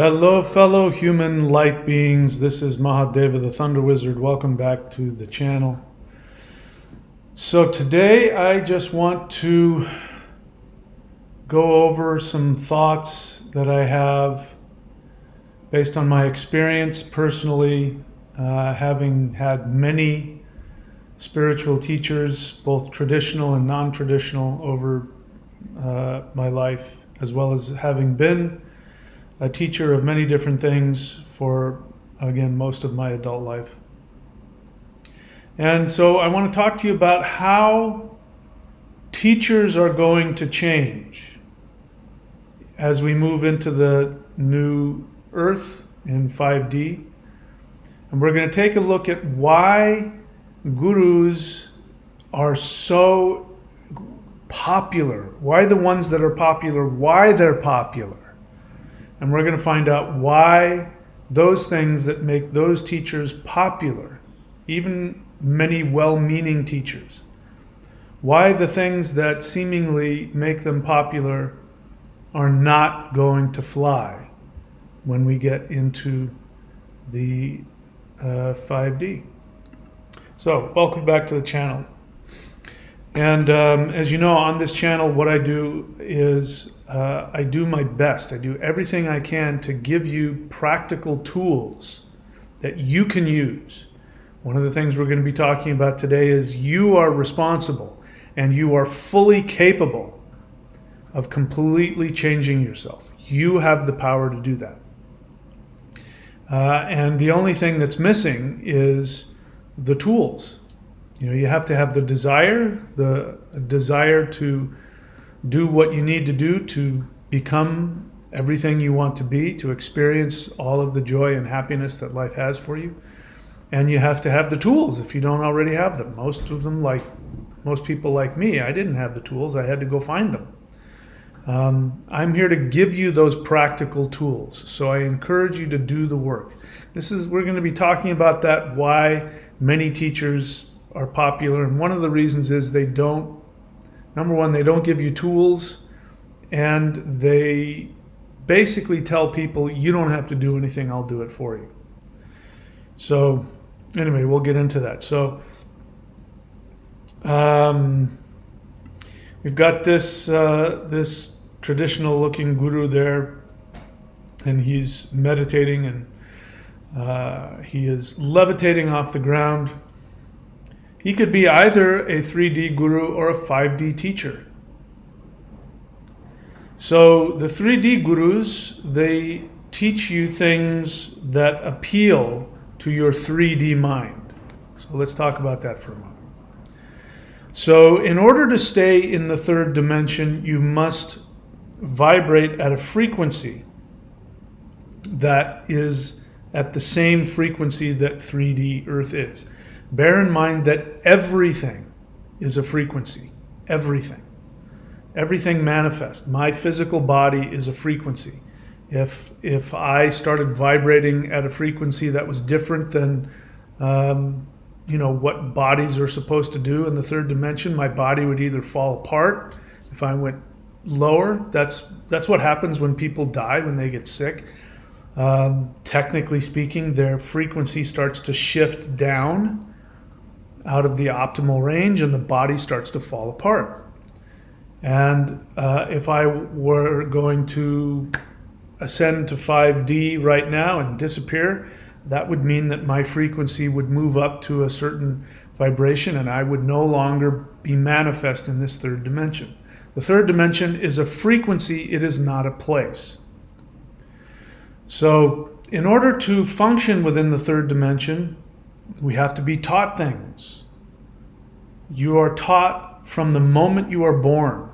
Hello, fellow human light beings. This is Mahadeva, the Thunder Wizard. Welcome back to the channel. So today I just want to go over some thoughts that I have based on my experience personally, having had many spiritual teachers, both traditional and non-traditional, over my life, as well as having been a teacher of many different things for, again, most of my adult life. And so I want to talk to you about how teachers are going to change as we move into the new Earth in 5D. And we're going to take a look at why gurus are so popular, why the ones that are popular, why they're popular. And we're going to find out why those things that make those teachers popular, even many well-meaning teachers, why the things that seemingly make them popular are not going to fly when we get into the 5D. So, welcome back to the channel. And as you know, on this channel, what I do is I do my best. I do everything I can to give you practical tools that you can use. One of the things we're going to be talking about today is you are responsible and you are fully capable of completely changing yourself. You have the power to do that. And the only thing that's missing is the tools. You know, you have to have the desire to do what you need to do to become everything you want to be, to experience all of the joy and happiness that life has for you. And you have to have the tools if you don't already have them. Most of them, like most people like me, I didn't have the tools. I had to go find them. I'm here to give you those practical tools. So I encourage you to do the work. We're going to be talking about that, why many teachers are popular, and one of the reasons is they don't give you tools, and they basically tell people you don't have to do anything, I'll do it for you. So anyway, we'll get into that. So we've got this traditional looking guru there, and he's meditating, and he is levitating off the ground. He could be either a 3D guru or a 5D teacher. So the 3D gurus, they teach you things that appeal to your 3D mind. So let's talk about that for a moment. So in order to stay in the third dimension, you must vibrate at a frequency that is at the same frequency that 3D Earth is. Bear in mind that everything is a frequency. Everything. Everything manifests. My physical body is a frequency. If I started vibrating at a frequency that was different than what bodies are supposed to do in the third dimension, my body would either fall apart. If I went lower, that's what happens when people die, when they get sick. Technically speaking, their frequency starts to shift down out of the optimal range, and the body starts to fall apart. And if I were going to ascend to 5D right now and disappear, that would mean that my frequency would move up to a certain vibration, and I would no longer be manifest in this third dimension. The third dimension is a frequency, it is not a place. So in order to function within the third dimension, we have to be taught things. You are taught from the moment you are born.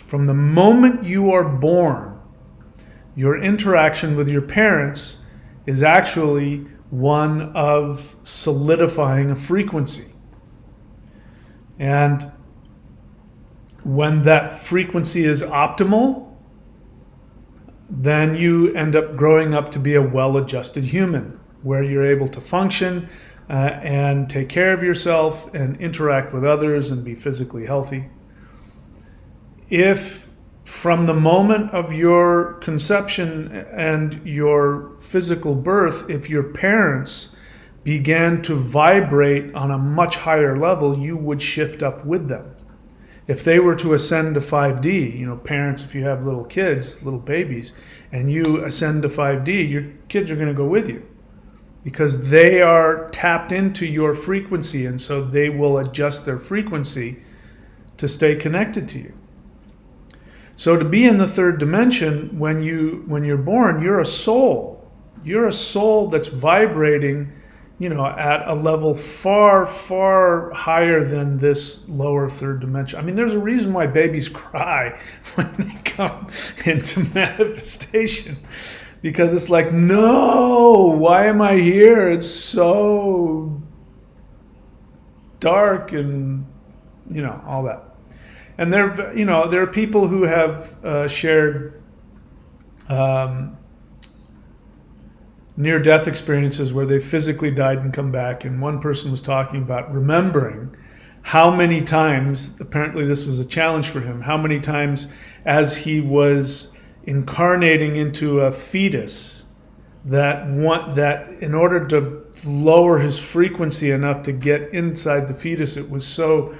From the moment you are born, your interaction with your parents is actually one of solidifying a frequency. And when that frequency is optimal, then you end up growing up to be a well-adjusted human, where you're able to function and take care of yourself and interact with others and be physically healthy. If from the moment of your conception and your physical birth, if your parents began to vibrate on a much higher level, you would shift up with them. If they were to ascend to 5D, you know, parents, if you have little kids, little babies, and you ascend to 5D, your kids are going to go with you because they are tapped into your frequency, and so they will adjust their frequency to stay connected to you. So to be in the third dimension, when you're born, you're a soul. You're a soul that's vibrating, you know, at a level far, far higher than this lower third dimension. I mean, there's a reason why babies cry when they come into manifestation, because it's like, no, why am I here? It's so dark and, you know, all that. And there, you know, there are people who have shared near-death experiences where they physically died and come back. And one person was talking about remembering how many times, apparently this was a challenge for him, how many times as he was incarnating into a fetus, that in order to lower his frequency enough to get inside the fetus, it was so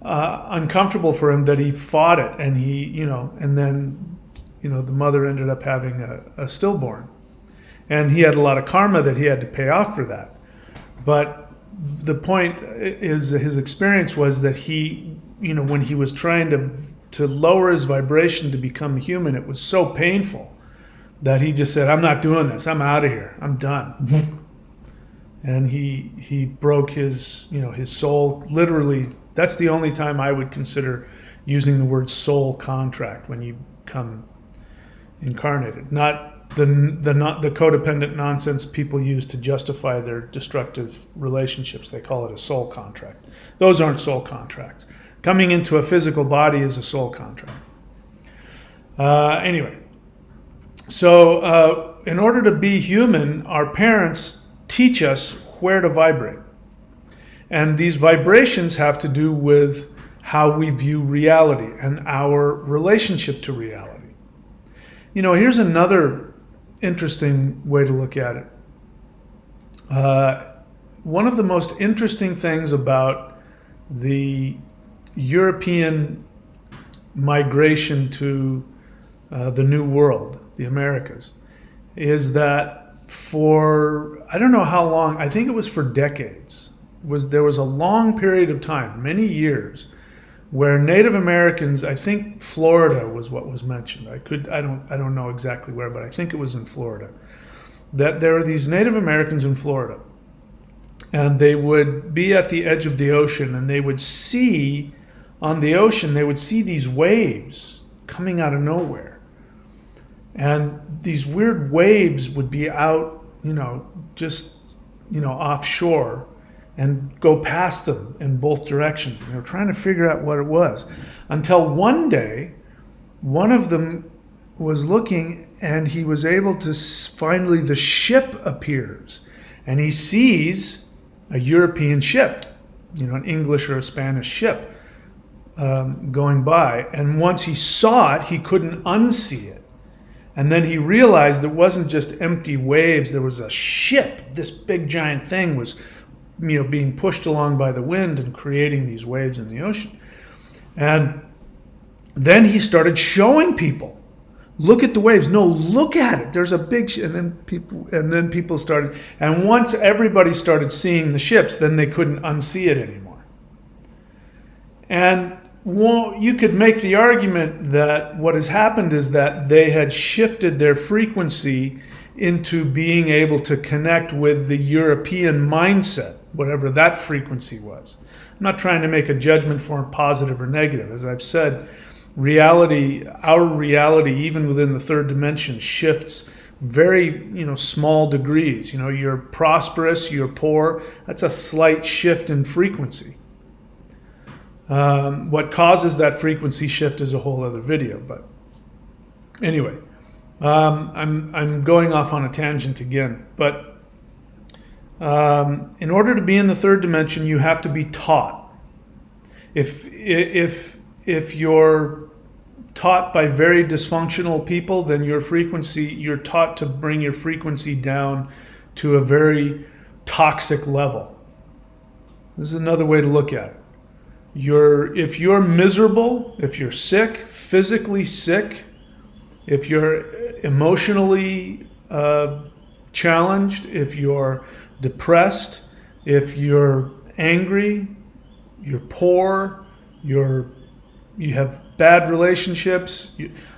uncomfortable for him that he fought it, and he, you know, and then, you know, the mother ended up having a stillborn, and he had a lot of karma that he had to pay off for that. But the point is, his experience was that he, you know, when he was trying to lower his vibration to become human, it was so painful that he just said, I'm not doing this, I'm out of here, I'm done. And he broke his, you know, his soul, literally. That's the only time I would consider using the word soul contract, when you come incarnated, not the codependent nonsense people use to justify their destructive relationships. They call it a soul contract. Those aren't soul contracts. Coming into a physical body is a soul contract. Anyway, so in order to be human, our parents teach us where to vibrate. And these vibrations have to do with how we view reality and our relationship to reality. You know, here's another interesting way to look at it. One of the most interesting things about the European migration to the New World, the Americas, is that for, I don't know how long, I think it was for decades, there was a long period of time, many years, where Native Americans, I think Florida was what was mentioned. I don't know exactly where, but I think it was in Florida. That there were these Native Americans in Florida, and they would be at the edge of the ocean, and they would see on the ocean, they would see these waves coming out of nowhere. And these weird waves would be out, you know, just, you know, offshore, and go past them in both directions. And they were trying to figure out what it was, until one day, one of them was looking, and he was able to finally, the ship appears, and he sees a European ship, you know, an English or a Spanish ship going by. And once he saw it, he couldn't unsee it. And then he realized it wasn't just empty waves. There was a ship. This big giant thing was, you know, being pushed along by the wind and creating these waves in the ocean. And then he started showing people, look at the waves. No, look at it. There's a big ship. And then people started. And once everybody started seeing the ships, then they couldn't unsee it anymore. And well, you could make the argument that what has happened is that they had shifted their frequency into being able to connect with the European mindset, whatever that frequency was. I'm not trying to make a judgment for positive or negative. As I've said, reality, our reality, even within the third dimension, shifts very, you know, small degrees. You know, you're prosperous, you're poor. That's a slight shift in frequency. What causes that frequency shift is a whole other video. But anyway, I'm going off on a tangent again. But in order to be in the third dimension, you have to be taught. If your taught by very dysfunctional people, then you're taught to bring your frequency down to a very toxic level. This is another way to look at it. If you're miserable, if you're sick, physically sick, if you're emotionally challenged, if you're depressed, if you're angry, you're poor, you have bad relationships,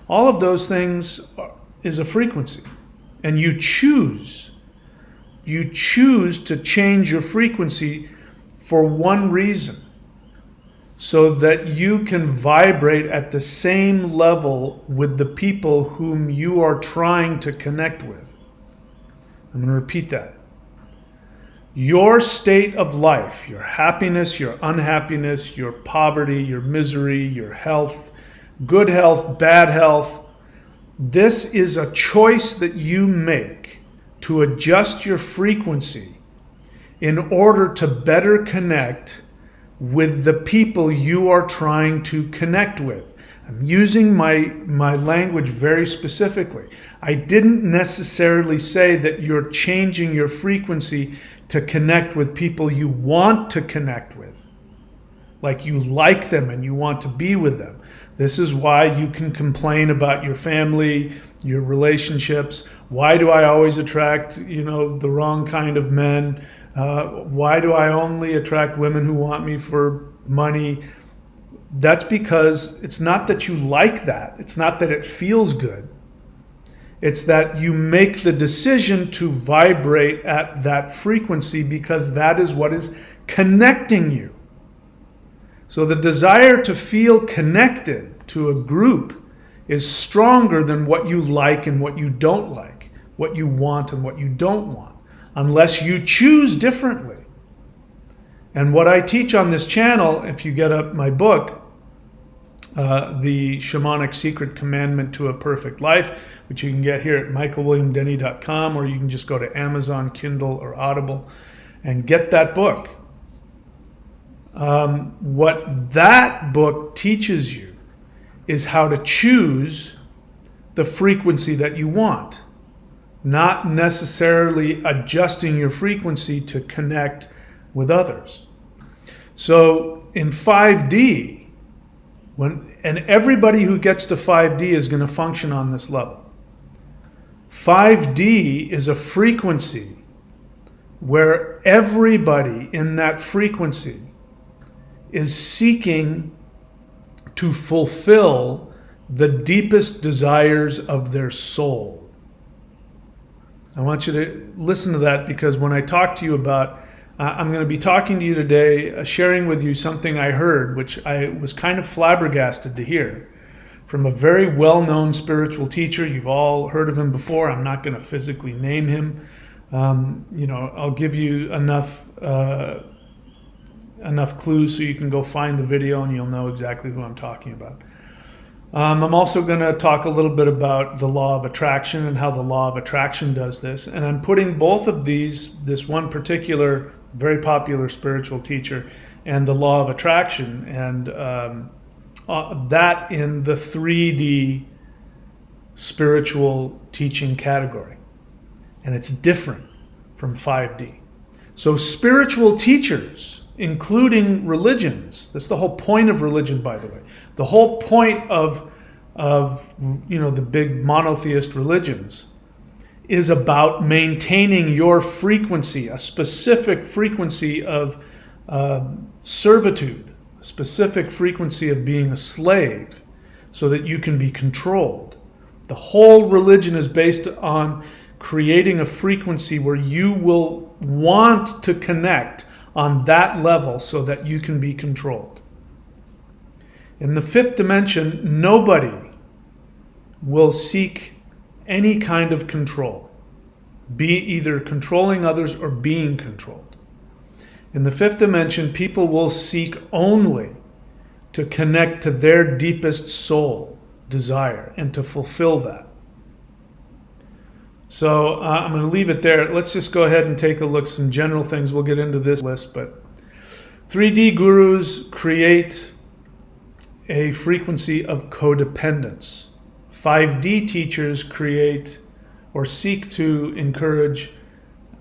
all of those things is a frequency. And you choose to change your frequency for one reason, so that you can vibrate at the same level with the people whom you are trying to connect with. I'm going to repeat that. Your state of life, your happiness, your unhappiness, your poverty, your misery, your health, good health, bad health, this is a choice that you make to adjust your frequency in order to better connect with the people you are trying to connect with. I'm using my language very specifically. I didn't necessarily say that you're changing your frequency to connect with people you want to connect with, like you like them and you want to be with them. This is why you can complain about your family, your relationships. Why do I always attract, the wrong kind of men? Why do I only attract women who want me for money? That's because it's not that you like that. It's not that it feels good. It's that you make the decision to vibrate at that frequency because that is what is connecting you. So the desire to feel connected to a group is stronger than what you like and what you don't like, what you want and what you don't want, unless you choose differently. And what I teach on this channel, if you get up my book, The Shamanic Secret Commandment to a Perfect Life, which you can get here at michaelwilliamdenny.com, or you can just go to Amazon, Kindle, or Audible and get that book. What that book teaches you is how to choose the frequency that you want, not necessarily adjusting your frequency to connect with others. So in 5D, and everybody who gets to 5D is going to function on this level. 5D is a frequency where everybody in that frequency is seeking to fulfill the deepest desires of their soul. I want you to listen to that, because when I talk to you about, I'm going to be talking to you today, sharing with you something I heard, which I was kind of flabbergasted to hear from a very well-known spiritual teacher. You've all heard of him before. I'm not going to physically name him. I'll give you enough clues so you can go find the video and you'll know exactly who I'm talking about. I'm also going to talk a little bit about the law of attraction and how the law of attraction does this. And I'm putting both of these, this one particular very popular spiritual teacher and the law of attraction, and that in the 3D spiritual teaching category. And it's different from 5D. So spiritual teachers, including religions, that's the whole point of religion, by the way. The whole point of the big monotheist religions is about maintaining your frequency, a specific frequency of servitude, a specific frequency of being a slave, so that you can be controlled. The whole religion is based on creating a frequency where you will want to connect on that level so that you can be controlled. In the fifth dimension, nobody will seek any kind of control, be either controlling others or being controlled. In the fifth dimension, people will seek only to connect to their deepest soul desire and to fulfill that. So I'm going to leave it there. Let's just go ahead and take a look at some general things. We'll get into this list, but 3D gurus create a frequency of codependence. 5D teachers create or seek to encourage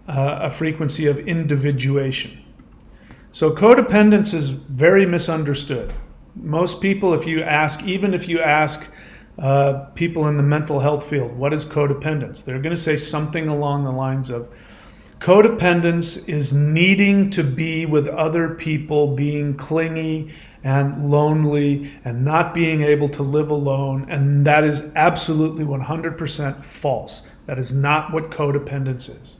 a frequency of individuation. So codependence is very misunderstood. Most people, even if you ask people in the mental health field, what is codependence? They're going to say something along the lines of, codependence is needing to be with other people, being clingy and lonely and not being able to live alone. And that is absolutely 100% false. That is not what codependence is.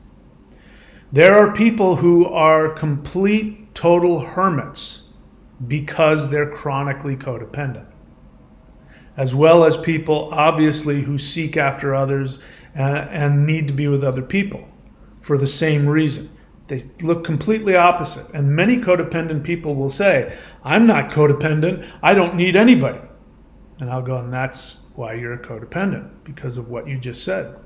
There are people who are complete, total hermits because they're chronically codependent, as well as people, obviously, who seek after others and need to be with other people for the same reason. They look completely opposite. And many codependent people will say, I'm not codependent, I don't need anybody. And I'll go, and that's why you're a codependent, because of what you just said.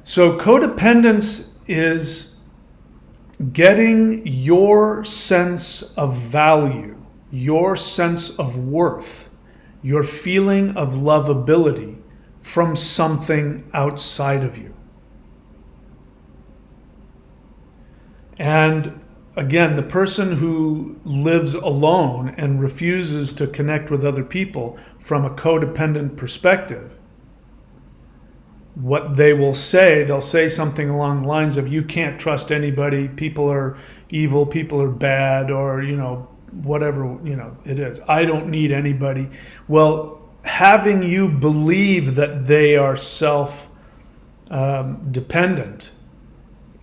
So codependence is getting your sense of value, your sense of worth, your feeling of lovability from something outside of you. And again, the person who lives alone and refuses to connect with other people from a codependent perspective, what they will say, they'll say something along the lines of, you can't trust anybody, people are evil, people are bad, or, whatever, it is. I don't need anybody. Well, having you believe that they are self-dependent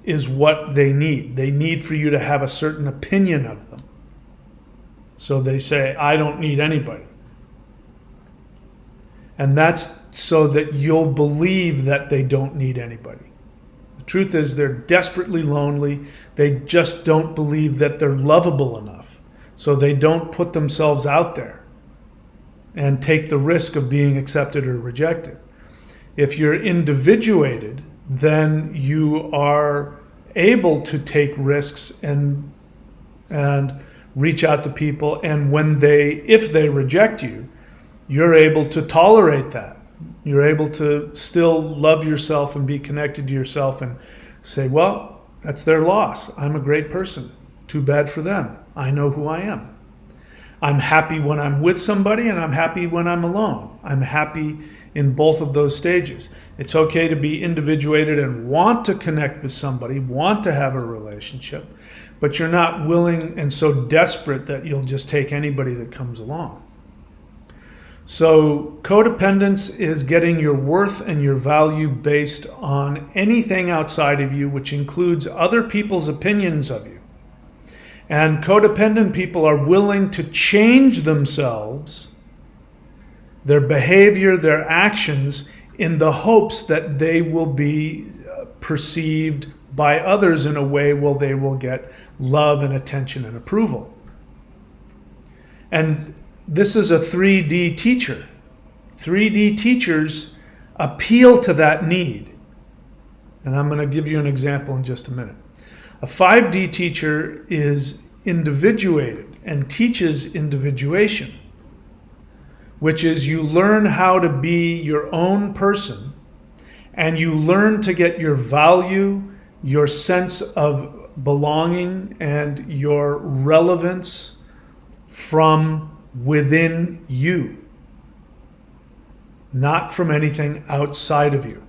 is what they need. They need for you to have a certain opinion of them. So they say, I don't need anybody. And that's so that you'll believe that they don't need anybody. The truth is, they're desperately lonely. They just don't believe that they're lovable enough. So they don't put themselves out there and take the risk of being accepted or rejected. If you're individuated, then you are able to take risks and reach out to people. And if they reject you, you're able to tolerate that. You're able to still love yourself and be connected to yourself and say, well, that's their loss. I'm a great person. Too bad for them. I know who I am. I'm happy when I'm with somebody, and I'm happy when I'm alone. I'm happy in both of those stages. It's okay to be individuated and want to connect with somebody, want to have a relationship, but you're not willing and so desperate that you'll just take anybody that comes along. So codependence is getting your worth and your value based on anything outside of you, which includes other people's opinions of you. And codependent people are willing to change themselves, their behavior, their actions, in the hopes that they will be perceived by others in a way where they will get love and attention and approval. And this is a 3D teacher. 3D teachers appeal to that need. And I'm going to give you an example in just a minute. A 5D teacher is individuated and teaches individuation, which is you learn how to be your own person, and you learn to get your value, your sense of belonging, and your relevance from within you, not from anything outside of you.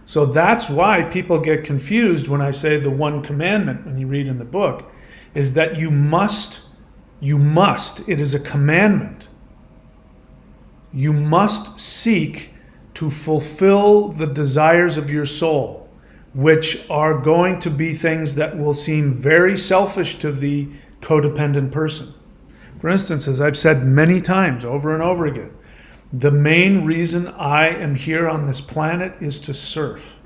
So that's why people get confused when I say the one commandment, when you read in the book, is that you must, it is a commandment. You must seek to fulfill the desires of your soul, which are going to be things that will seem very selfish to the codependent person. For instance, as I've said many times over and over again, the main reason I am here on this planet is to surf.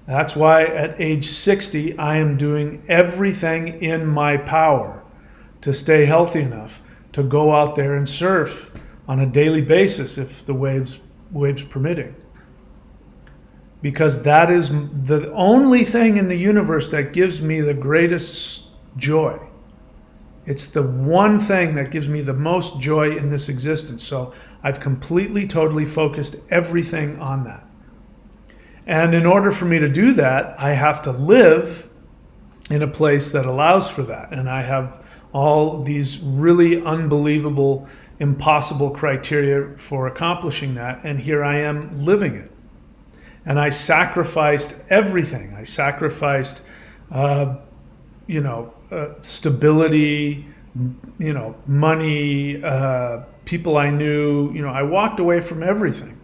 That's why at age 60, I am doing everything in my power to stay healthy enough to go out there and surf on a daily basis if the waves permitting. Because that is the only thing in the universe that gives me the greatest joy. It's the one thing that gives me the most joy in this existence. So I've completely, totally focused everything on that. And in order for me to do that, I have to live in a place that allows for that. And I have all these really unbelievable, impossible criteria for accomplishing that. And here I am living it. And I sacrificed everything. I sacrificed, stability, money, people I knew. I walked away from everything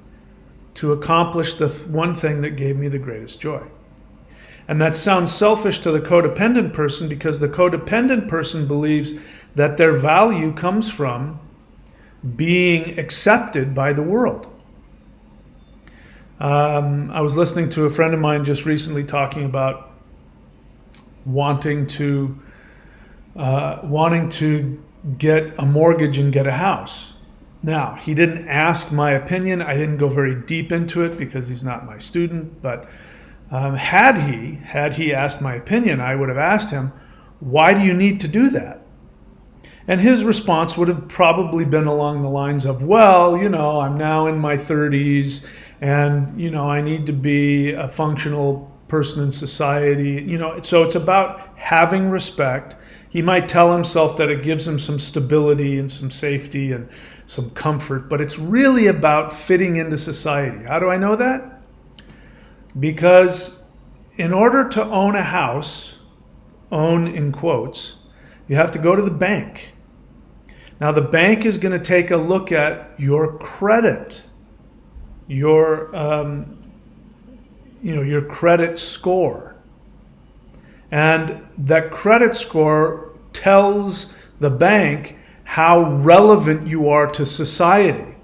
to accomplish the one thing that gave me the greatest joy. And that sounds selfish to the codependent person, because the codependent person believes that their value comes from being accepted by the world. I was listening to a friend of mine just recently talking about wanting to get a mortgage and get a house. Now, he didn't ask my opinion. I didn't go very deep into it because he's not my student. But had he asked my opinion, I would have asked him, why do you need to do that? And his response would have probably been along the lines of, well, I'm now in my 30s and, I need to be a functional person in society. So it's about having respect. He might tell himself that it gives him some stability and some safety and some comfort, but it's really about fitting into society. How do I know that? Because in order to own a house, own in quotes, you have to go to the bank. Now the bank is going to take a look at your credit, your credit score. And that credit score tells the bank how relevant you are to society.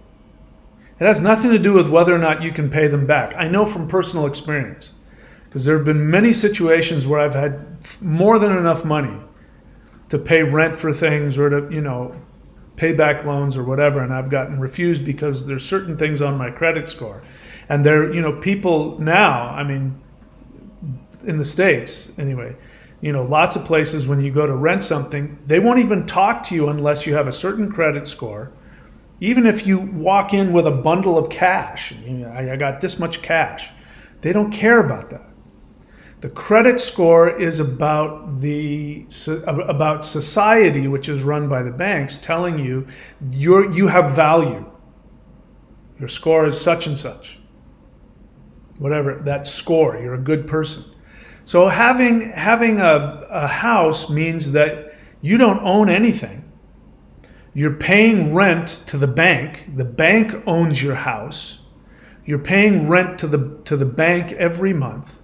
It has nothing to do with whether or not you can pay them back. I know from personal experience, because there have been many situations where I've had more than enough money to pay rent for things or to, pay back loans or whatever, and I've gotten refused because there's certain things on my credit score. And there, people now, in the States anyway, lots of places when you go to rent something, they won't even talk to you unless you have a certain credit score. Even if you walk in with a bundle of cash, I got this much cash, they don't care about that. The credit score is about about society, which is run by the banks, telling you you have value. Your score is such and such. Whatever that score, you're a good person. So having a house means that you don't own anything. You're paying rent to the bank. The bank owns your house. You're paying rent to the bank every month.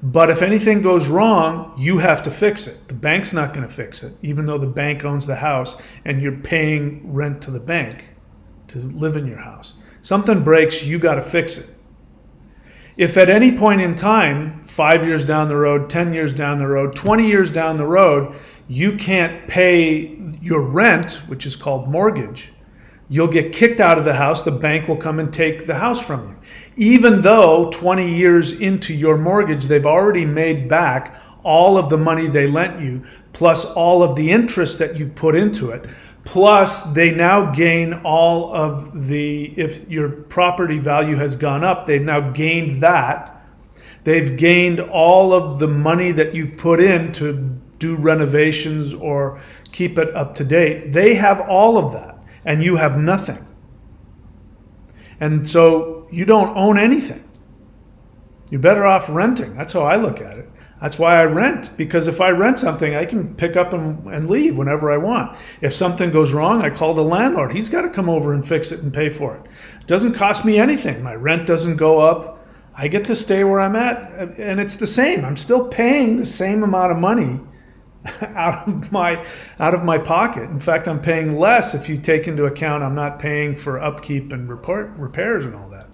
But if anything goes wrong, you have to fix it. The bank's not going to fix it, even though the bank owns the house and you're paying rent to the bank to live in your house. Something breaks, you got to fix it. If at any point in time, 5 years down the road, 10 years down the road, 20 years down the road, you can't pay your rent, which is called mortgage, you'll get kicked out of the house. The bank will come and take the house from you. Even though 20 years into your mortgage, they've already made back all of the money they lent you, plus all of the interest that you've put into it. Plus, they now gain all of if your property value has gone up, they've now gained that. They've gained all of the money that you've put in to do renovations or keep it up to date. They have all of that, and you have nothing. And so you don't own anything. You're better off renting. That's how I look at it. That's why I rent, because if I rent something, I can pick up and leave whenever I want. If something goes wrong, I call the landlord. He's got to come over and fix it and pay for it. It doesn't cost me anything. My rent doesn't go up. I get to stay where I'm at, and it's the same. I'm still paying the same amount of money out of my pocket. In fact, I'm paying less if you take into account I'm not paying for upkeep and repairs and all that.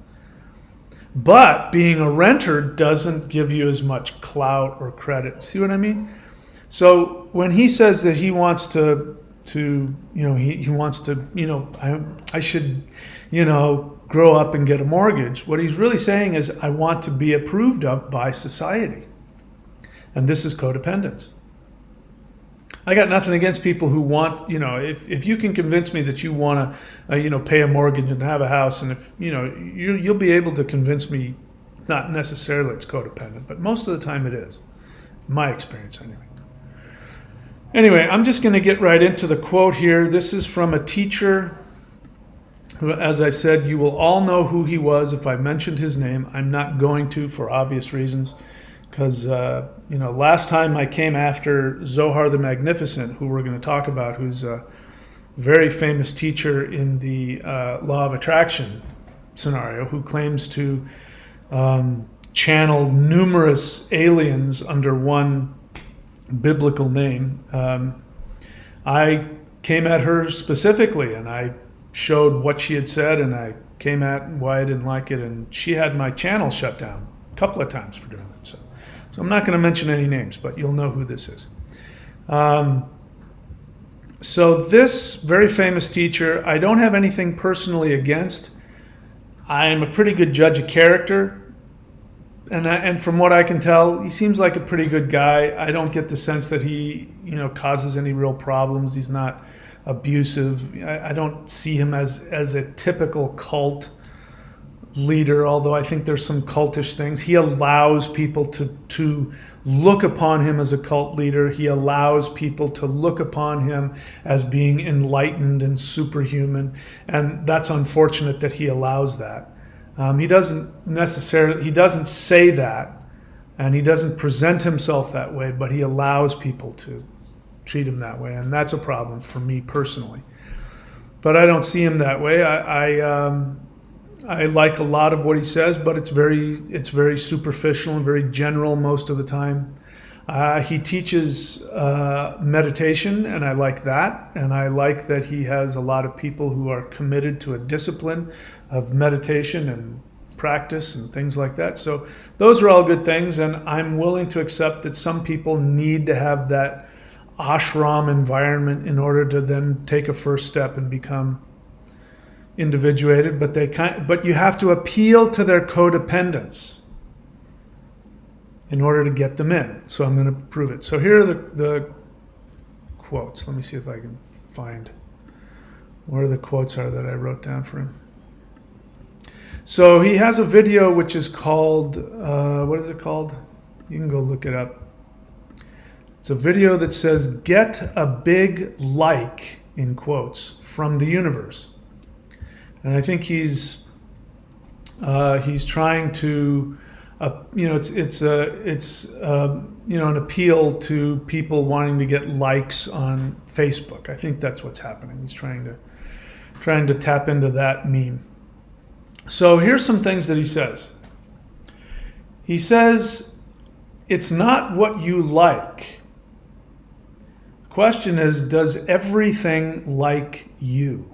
But being a renter doesn't give you as much clout or credit. See what I mean? So when he says that he wants to he wants to, I should, grow up and get a mortgage, what he's really saying is, I want to be approved of by society. And this is codependence. I got nothing against people who want, if you can convince me that you want to, pay a mortgage and have a house, and if, you'll be able to convince me, not necessarily it's codependent, but most of the time it is. My experience anyway. Anyway, I'm just going to get right into the quote here. This is from a teacher who, as I said, you will all know who he was if I mentioned his name. I'm not going to, for obvious reasons, because, last time I came after Zohar the Magnificent, who we're going to talk about, who's a very famous teacher in the law of attraction scenario, who claims to channel numerous aliens under one biblical name. I came at her specifically, and I showed what she had said, and I came at why I didn't like it, and she had my channel shut down a couple of times for doing it. So I'm not going to mention any names, but you'll know who this is. So this very famous teacher, I don't have anything personally against. I am a pretty good judge of character. And from what I can tell, he seems like a pretty good guy. I don't get the sense that he, causes any real problems. He's not abusive. I don't see him as a typical cult leader, although I think there's some cultish things. He allows people to look upon him as a cult leader. He allows people to look upon him as being enlightened and superhuman. And that's unfortunate that he allows that. He doesn't say that, and he doesn't present himself that way, but he allows people to treat him that way, and that's a problem for me personally. But I don't see him that way. I like a lot of what he says, but it's very superficial and very general most of the time. He teaches meditation, and I like that. And I like that he has a lot of people who are committed to a discipline of meditation and practice and things like that. So those are all good things, and I'm willing to accept that some people need to have that ashram environment in order to then take a first step and become individuated. But you have to appeal to their codependence in order to get them in. So I'm going to prove it. So here are the quotes. Let me see if I can find where the quotes are that I wrote down for him. So he has a video which is called, what is it called? You can go look it up. It's a video that says, "Get a big like," in quotes, "from the universe." And I think he's trying to, it's an appeal to people wanting to get likes on Facebook. I think that's what's happening. He's trying to tap into that meme. So here's some things that he says. He says, it's not what you like. The question is, does everything like you?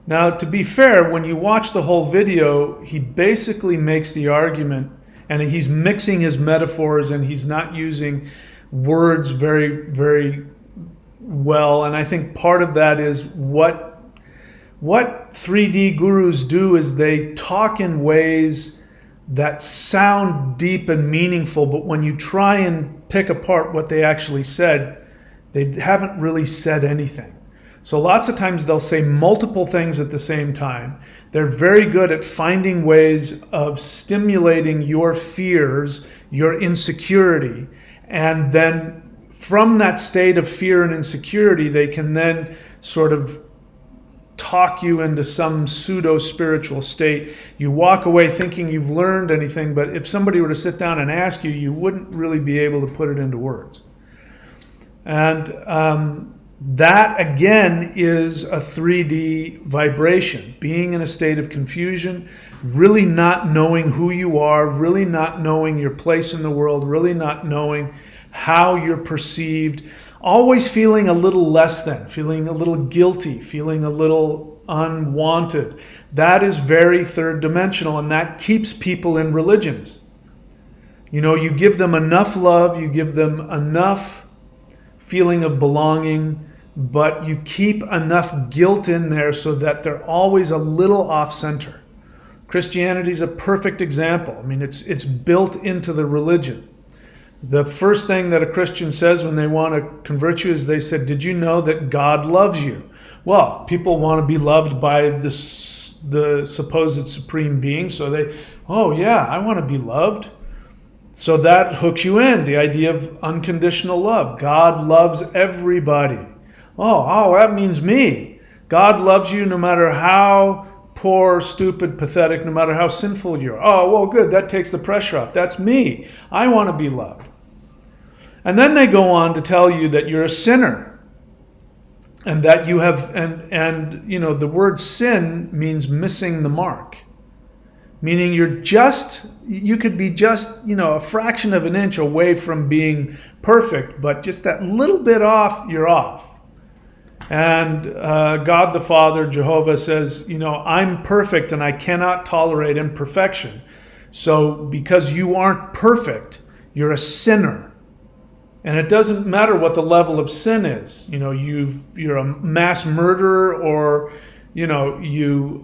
Now, to be fair, when you watch the whole video, he basically makes the argument, and he's mixing his metaphors, and he's not using words very, very well. And I think part of that is what 3D gurus do is they talk in ways that sound deep and meaningful, but when you try and pick apart what they actually said, they haven't really said anything. So lots of times they'll say multiple things at the same time. They're very good at finding ways of stimulating your fears, your insecurity, and then from that state of fear and insecurity, they can then sort of talk you into some pseudo-spiritual state. You walk away thinking you've learned anything, but if somebody were to sit down and ask you, you wouldn't really be able to put it into words. And that, again, is a 3D vibration, being in a state of confusion, really not knowing who you are, really not knowing your place in the world, really not knowing how you're perceived, always feeling a little less than, feeling a little guilty, feeling a little unwanted. That is very third dimensional, and that keeps people in religions. You give them enough love, you give them enough feeling of belonging, but you keep enough guilt in there so that they're always a little off center. Christianity is a perfect example. I mean, it's built into the religion. The first thing that a Christian says when they want to convert you is they said, did you know that God loves you? Well, people want to be loved by the supposed supreme being, so they, oh yeah, I want to be loved. So that hooks you in, the idea of unconditional love. God loves everybody. Oh, that means me. God loves you no matter how poor, stupid, pathetic, no matter how sinful you are. Oh, well, good, that takes the pressure off. That's me. I want to be loved. And then they go on to tell you that you're a sinner. And that you have, and you know, the word sin means missing the mark. Meaning you could be just, you know, a fraction of an inch away from being perfect, but just that little bit off, you're off. And God the Father, Jehovah, says, you know, I'm perfect and I cannot tolerate imperfection. So because you aren't perfect, you're a sinner. And it doesn't matter what the level of sin is. You know, you're a mass murderer, or, you know, you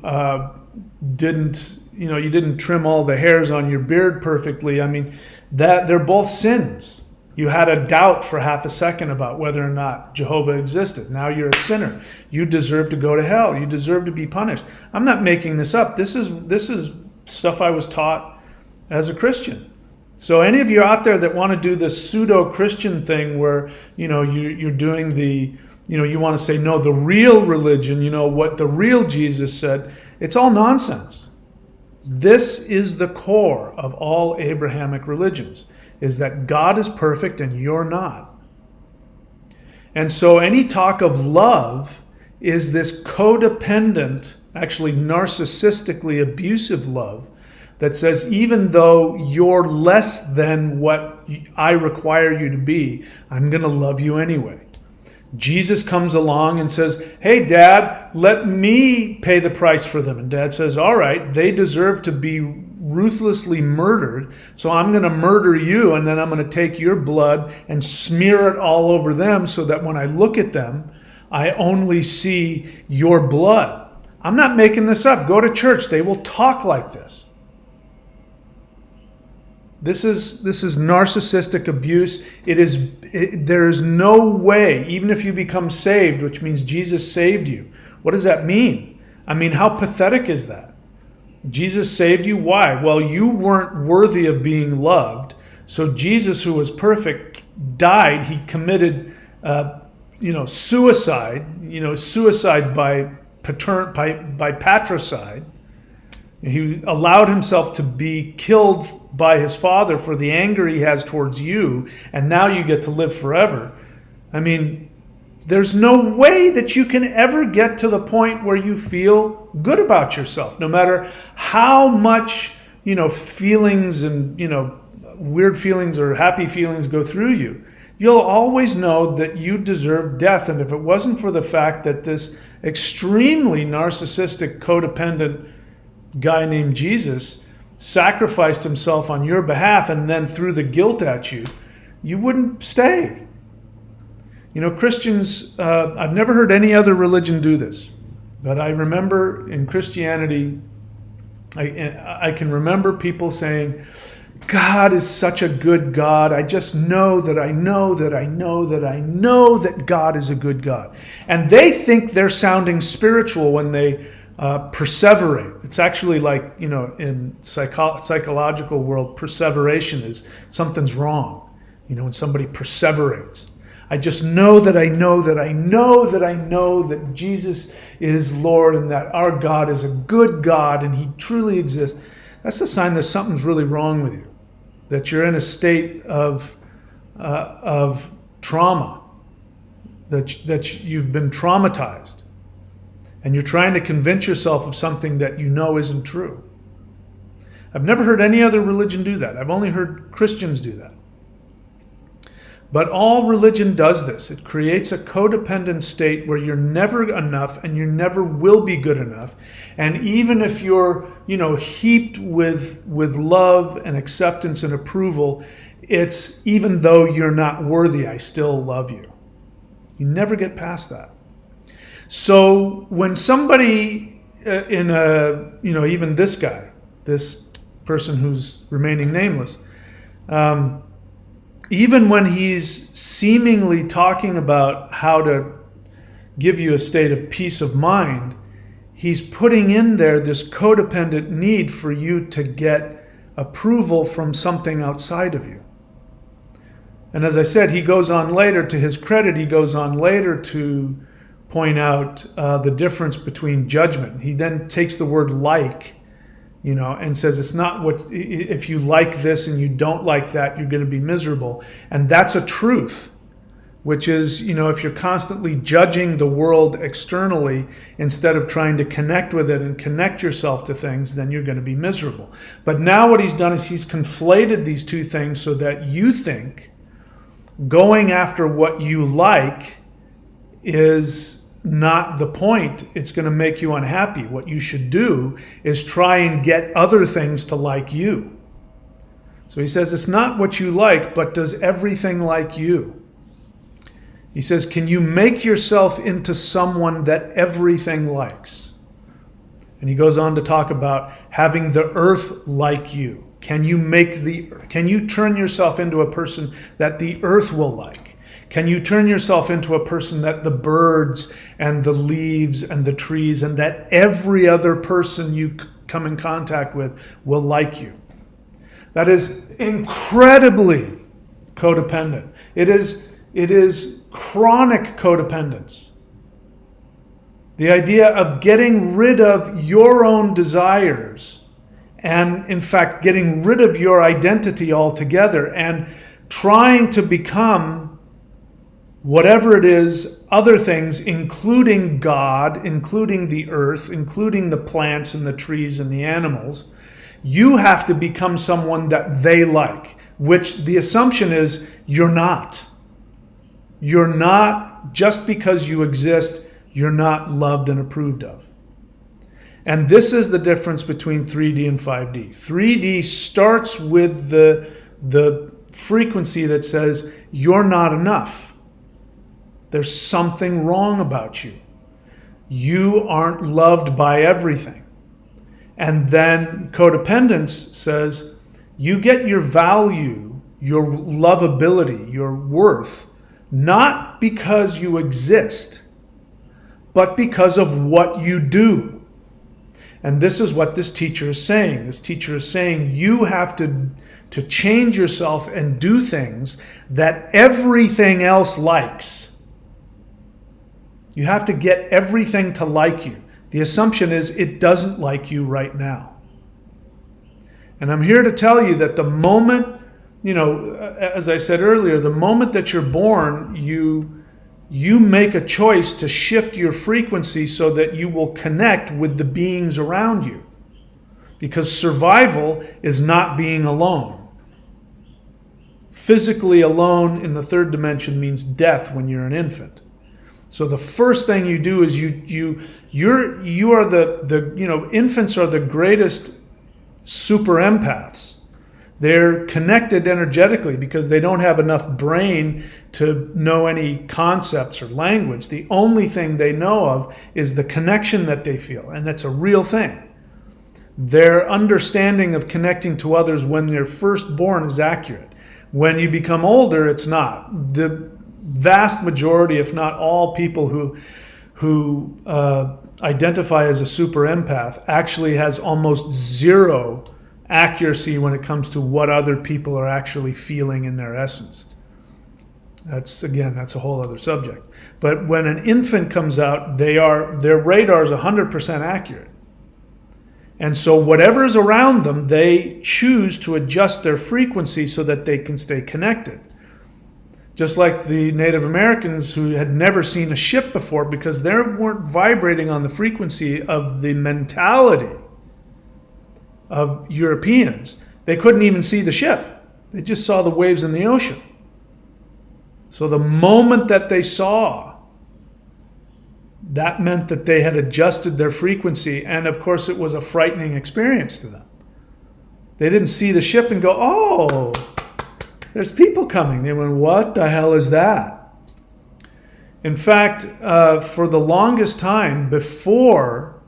didn't trim all the hairs on your beard perfectly. I mean, that they're both sins. You had a doubt for half a second about whether or not Jehovah existed. Now you're a sinner. You deserve to go to hell. You deserve to be punished. I'm not making this up. This is stuff I was taught as a Christian. So any of you out there that want to do this pseudo-Christian thing where, you know, you're doing the, you know, you want to say, no, the real religion, you know, what the real Jesus said, it's all nonsense. This is the core of all Abrahamic religions, is that God is perfect and you're not. And so any talk of love is this codependent, actually narcissistically abusive love that says, even though you're less than what I require you to be, I'm going to love you anyway. Jesus comes along and says, hey, Dad, let me pay the price for them. And Dad says, all right, they deserve to be ruthlessly murdered, so I'm going to murder you, and then I'm going to take your blood and smear it all over them so that when I look at them, I only see your blood. I'm not making this up. Go to church. They will talk like this. This is narcissistic abuse. There is no way, even if you become saved, which means Jesus saved you. What does that mean? I mean, how pathetic is that? Jesus saved you. Why? Well, you weren't worthy of being loved. So Jesus, who was perfect, died. He committed, suicide. Suicide by patricide. He allowed himself to be killed by his Father for the anger he has towards you, and now you get to live forever. I mean, there's no way that you can ever get to the point where you feel good about yourself, no matter how much, feelings and, weird feelings or happy feelings go through you. You'll always know that you deserve death. And if it wasn't for the fact that this extremely narcissistic, codependent guy named Jesus sacrificed himself on your behalf and then threw the guilt at you, you wouldn't stay. Christians, I've never heard any other religion do this, but I remember in Christianity, I can remember people saying, God is such a good God. I just know that I know that I know that I know that God is a good God. And they think they're sounding spiritual when they perseverate. It's actually like, in psychological world, perseveration is something's wrong. When somebody perseverates. I just know that I know that I know that I know that Jesus is Lord and that our God is a good God and he truly exists. That's the sign that something's really wrong with you. That you're in a state of trauma. That you've been traumatized. And you're trying to convince yourself of something that you know isn't true. I've never heard any other religion do that. I've only heard Christians do that. But all religion does this. It creates a codependent state where you're never enough and you never will be good enough. And even if you're, heaped with love and acceptance and approval, it's even though you're not worthy, I still love you. You never get past that. So when somebody even this guy, this person who's remaining nameless, even when he's seemingly talking about how to give you a state of peace of mind, he's putting in there this codependent need for you to get approval from something outside of you. And as I said, he goes on later, to his credit, he goes on later to point out the difference between judgment. He then takes the word like, and says it's not what, if you like this and you don't like that, you're going to be miserable. And that's a truth, which is, if you're constantly judging the world externally instead of trying to connect with it and connect yourself to things, then you're going to be miserable. But now what he's done is he's conflated these two things so that you think going after what you like is not the point. It's going to make you unhappy. What you should do is try and get other things to like you. So he says it's not what you like, but does everything like you. He says, can you make yourself into someone that everything likes? And he goes on to talk about having the earth like you. Can you turn yourself into a person that the earth will like? Can you turn yourself into a person that the birds and the leaves and the trees and that every other person you come in contact with will like you? That is incredibly codependent. It is chronic codependence. The idea of getting rid of your own desires and, in fact, getting rid of your identity altogether and trying to become whatever it is, other things, including God, including the earth, including the plants and the trees and the animals. You have to become someone that they like, which the assumption is you're not. You're not, just because you exist, you're not loved and approved of. And this is the difference between 3D and 5D. 3D starts with the frequency that says you're not enough. There's something wrong about you. You aren't loved by everything. And then codependence says you get your value, your lovability, your worth, not because you exist, but because of what you do. And this is what this teacher is saying. This teacher is saying you have to change yourself and do things that everything else likes. You have to get everything to like you. The assumption is it doesn't like you right now. And I'm here to tell you that the moment, as I said earlier, the moment that you're born, you make a choice to shift your frequency so that you will connect with the beings around you. Because survival is not being alone. Physically alone in the third dimension means death when you're an infant. So the first thing you do is you are the infants are the greatest super empaths. They're connected energetically because they don't have enough brain to know any concepts or language. The only thing they know of is the connection that they feel, and that's a real thing. Their understanding of connecting to others when they're first born is accurate. When you become older, it's not. The vast majority, if not all people who identify as a super empath actually has almost zero accuracy when it comes to what other people are actually feeling in their essence. That's a whole other subject. But when an infant comes out, their radar is 100% accurate. And so whatever is around them, they choose to adjust their frequency so that they can stay connected. Just like the Native Americans who had never seen a ship before because they weren't vibrating on the frequency of the mentality of Europeans. They couldn't even see the ship. They just saw the waves in the ocean. So the moment that they saw, that meant that they had adjusted their frequency, and of course it was a frightening experience to them. They didn't see the ship and go, oh, there's people coming. They went, what the hell is that? In fact, for the longest time, before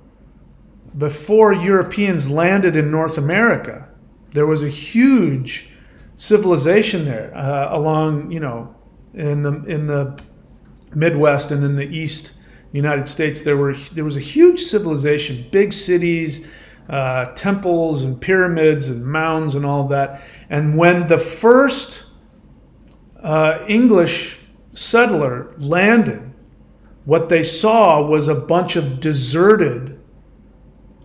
Europeans landed in North America, there was a huge civilization there along, in the Midwest and in the East United States. There was a huge civilization, big cities, temples and pyramids and mounds and all that. And when the first English settler landed, what they saw was a bunch of deserted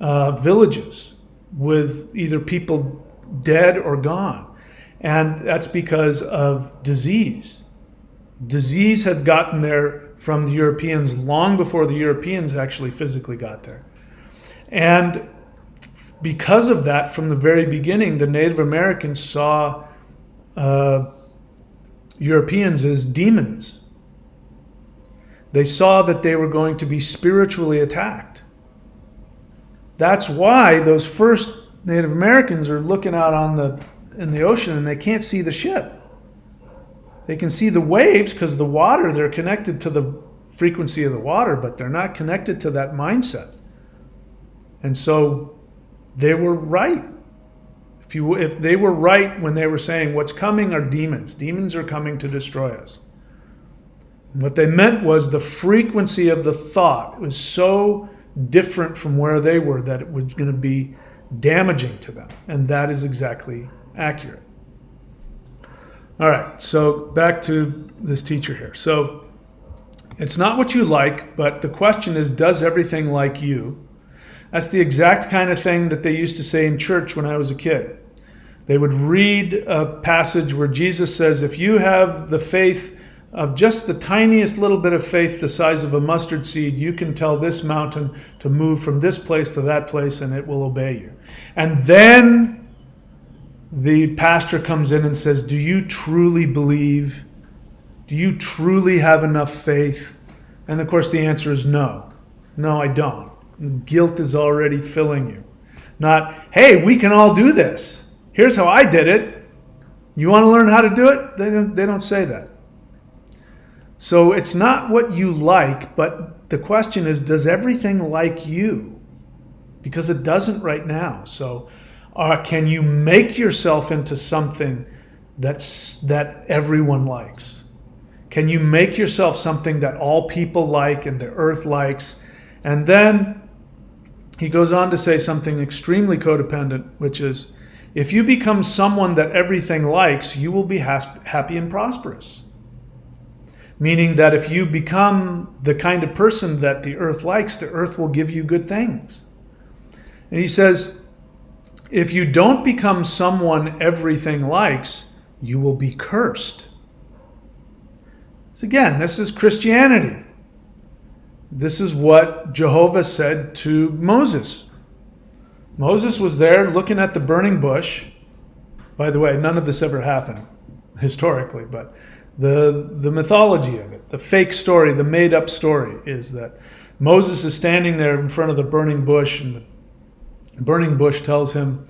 villages with either people dead or gone. And that's because of disease. Disease had gotten there from the Europeans long before the Europeans actually physically got there. And because of that, from the very beginning, the Native Americans saw Europeans as demons. They saw that they were going to be spiritually attacked. That's why those first Native Americans are looking out in the ocean and they can't see the ship. They can see the waves because the water, they're connected to the frequency of the water, but they're not connected to that mindset. And so they were right. If they were right when they were saying what's coming are demons. Demons are coming to destroy us. And what they meant was the frequency of the thought was so different from where they were that it was going to be damaging to them. And that is exactly accurate. All right, so back to this teacher here. So it's not what you like, but the question is, does everything like you? That's the exact kind of thing that they used to say in church when I was a kid. They would read a passage where Jesus says, if you have the faith of just the tiniest little bit of faith the size of a mustard seed, you can tell this mountain to move from this place to that place and it will obey you. And then the pastor comes in and says, do you truly believe? Do you truly have enough faith? And of course the answer is no. No, I don't. Guilt is already filling you. Not, hey, we can all do this. Here's how I did it. You want to learn how to do it? They don't say that. So it's not what you like, but the question is, does everything like you? Because it doesn't right now. So can you make yourself into something that everyone likes? Can you make yourself something that all people like and the earth likes? And then he goes on to say something extremely codependent, which is, if you become someone that everything likes, you will be happy and prosperous. Meaning that if you become the kind of person that the earth likes, the earth will give you good things. And he says, if you don't become someone everything likes, you will be cursed. So again, this is Christianity. This is what Jehovah said to Moses. Moses was there looking at the burning bush. By the way, none of this ever happened historically, but the mythology of it, the fake story, the made-up story is that Moses is standing there in front of the burning bush, and the burning bush tells him,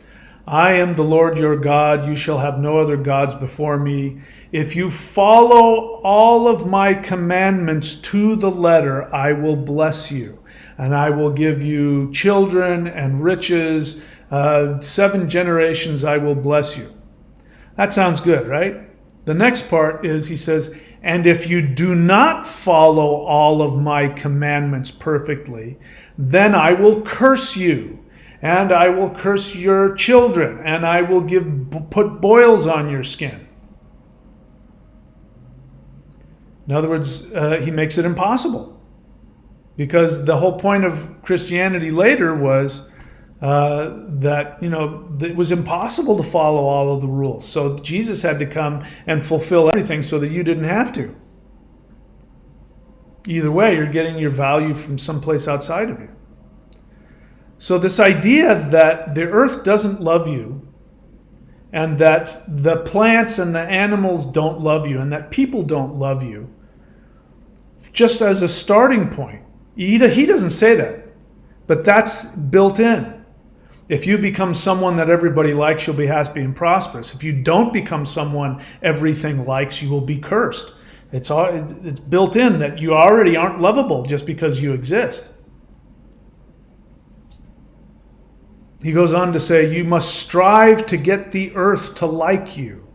I am the Lord your God, you shall have no other gods before me. If you follow all of my commandments to the letter, I will bless you, and I will give you children and riches. 7 generations I will bless you. That sounds good, right? The next part is, he says, and if you do not follow all of my commandments perfectly, then I will curse you, and I will curse your children, and I will put boils on your skin. In other words, he makes it impossible. Because the whole point of Christianity later was that, it was impossible to follow all of the rules. So Jesus had to come and fulfill everything so that you didn't have to. Either way, you're getting your value from someplace outside of you. So this idea that the earth doesn't love you, and that the plants and the animals don't love you, and that people don't love you, just as a starting point, he doesn't say that, but that's built in. If you become someone that everybody likes, you'll be happy and prosperous. If you don't become someone everything likes, you will be cursed. It's built in that you already aren't lovable just because you exist. He goes on to say, you must strive to get the earth to like you.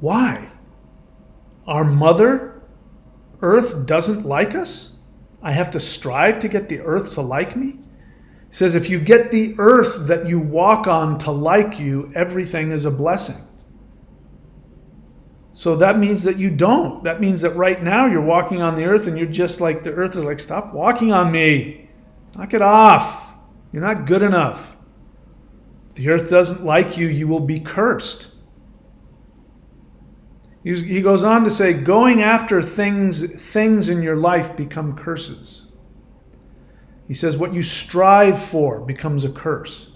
Why? Our Mother Earth doesn't like us? I have to strive to get the earth to like me? He says, if you get the earth that you walk on to like you, everything is a blessing. So that means that you don't. That means that right now you're walking on the earth and you're just like, the earth is like, stop walking on me. Knock it off. You're not good enough. If the earth doesn't like you, you will be cursed. He goes on to say, going after things in your life become curses. He says, what you strive for becomes a curse.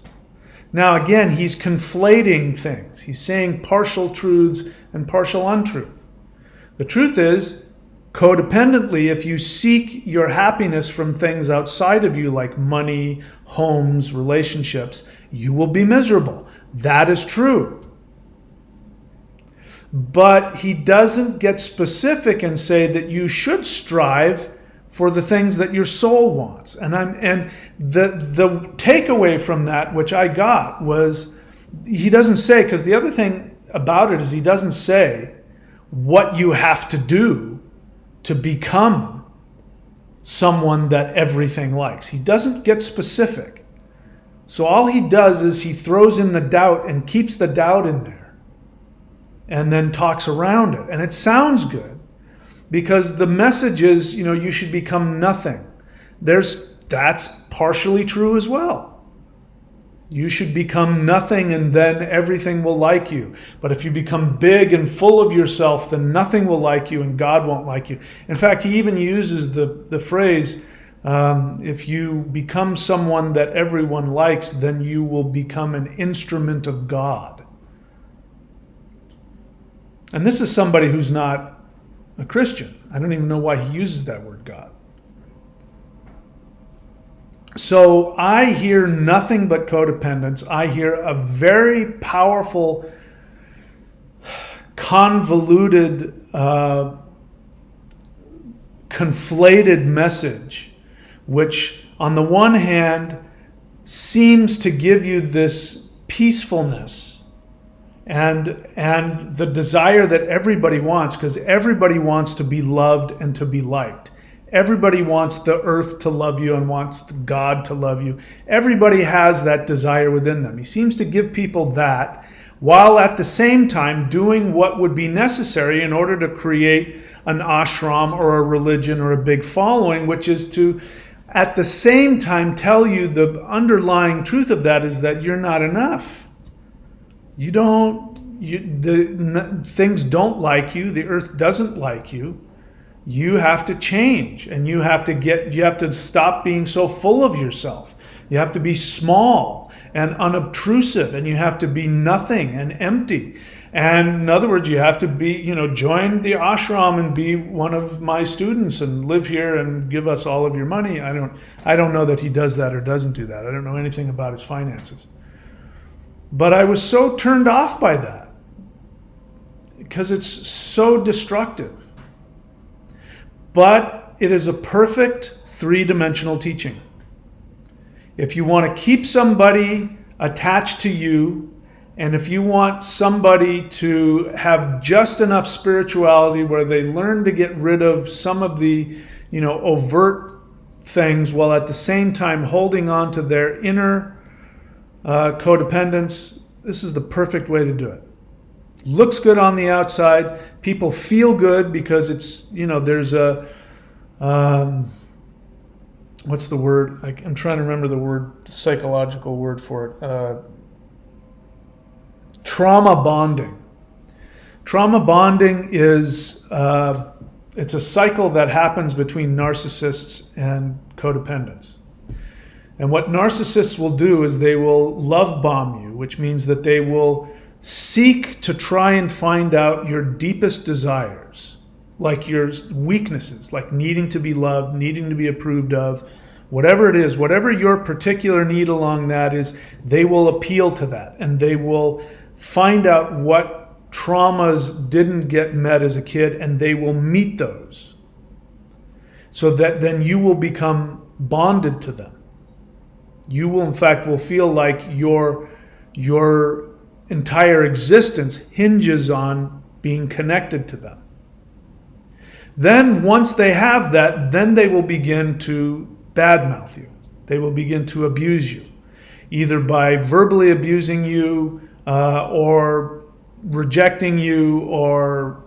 Now again, he's conflating things. He's saying partial truths and partial untruth. The truth is, codependently, if you seek your happiness from things outside of you, like money, homes, relationships, you will be miserable. That is true. But he doesn't get specific and say that you should strive for the things that your soul wants. And the takeaway from that, which I got, was he doesn't say, because the other thing about it is he doesn't say what you have to do to become someone that everything likes. He doesn't get specific. So all he does is he throws in the doubt and keeps the doubt in there and then talks around it. And it sounds good because the message is, you should become nothing. That's partially true as well. You should become nothing and then everything will like you. But if you become big and full of yourself, then nothing will like you and God won't like you. In fact, he even uses the phrase, if you become someone that everyone likes, then you will become an instrument of God. And this is somebody who's not a Christian. I don't even know why he uses that word God. So I hear nothing but codependence. I hear a very powerful, convoluted, conflated message, which on the one hand seems to give you this peacefulness and the desire that everybody wants, because everybody wants to be loved and to be liked. Everybody wants the earth to love you and wants God to love you. Everybody has that desire within them. He seems to give people that, while at the same time doing what would be necessary in order to create an ashram or a religion or a big following, which is to, at the same time, tell you the underlying truth of that is that you're not enough. Things don't like you. The earth doesn't like you. You have to change, and you have to stop being so full of yourself. You have to be small and unobtrusive, and you have to be nothing and empty. And in other words, you have to be, join the ashram and be one of my students and live here and give us all of your money. I don't know that he does that or doesn't do that. I don't know anything about his finances. But I was so turned off by that because it's so destructive. But it is a perfect three-dimensional teaching. If you want to keep somebody attached to you, and if you want somebody to have just enough spirituality where they learn to get rid of some of the, overt things, while at the same time holding on to their inner codependence, this is the perfect way to do it. Looks good on the outside. People feel good because it's, there's a, what's the word? I'm trying to remember the psychological word for it. Trauma bonding. Trauma bonding is, it's a cycle that happens between narcissists and codependents. And what narcissists will do is they will love bomb you, which means that they will seek to try and find out your deepest desires, like your weaknesses, like needing to be loved, needing to be approved of, whatever it is, whatever your particular need along that is, they will appeal to that, and they will find out what traumas didn't get met as a kid, and they will meet those, so that then you will become bonded to them. You will, in fact, will feel like your entire existence hinges on being connected to them. Then once they have that, then they will begin to badmouth you. They will begin to abuse you, either by verbally abusing you or rejecting you or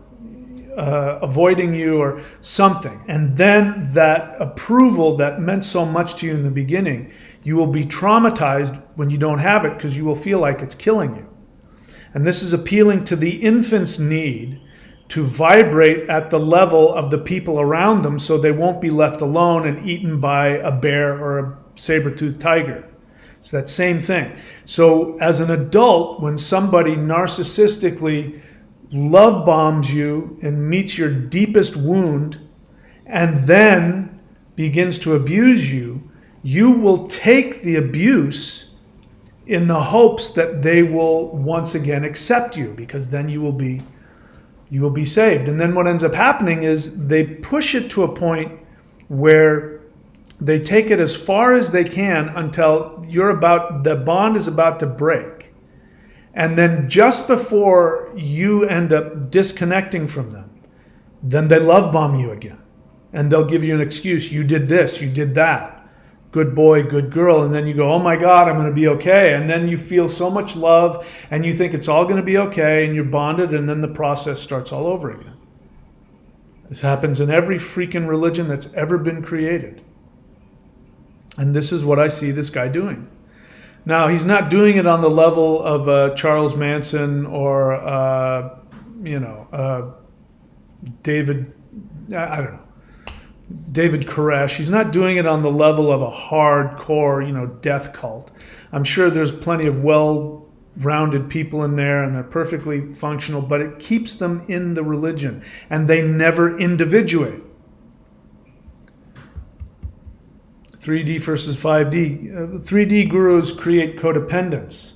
avoiding you or something. And then that approval that meant so much to you in the beginning, you will be traumatized when you don't have it because you will feel like it's killing you. And this is appealing to the infant's need to vibrate at the level of the people around them so they won't be left alone and eaten by a bear or a saber-toothed tiger. It's that same thing. So as an adult, when somebody narcissistically love bombs you and meets your deepest wound and then begins to abuse you, you will take the abuse in the hopes that they will once again accept you, because then you will be saved. And then what ends up happening is they push it to a point where they take it as far as they can until the bond is about to break. And then just before you end up disconnecting from them, then they love bomb you again. And they'll give you an excuse. You did this, you did that. Good boy, good girl. And then you go, oh my God, I'm going to be okay. And then you feel so much love and you think it's all going to be okay and you're bonded, and then the process starts all over again. This happens in every freaking religion that's ever been created. And this is what I see this guy doing. Now, he's not doing it on the level of Charles Manson or, David, I don't know, David Koresh. He's not doing it on the level of a hardcore, death cult. I'm sure there's plenty of well-rounded people in there and they're perfectly functional, but it keeps them in the religion and they never individuate. 3D versus 5D. 3D gurus create codependence.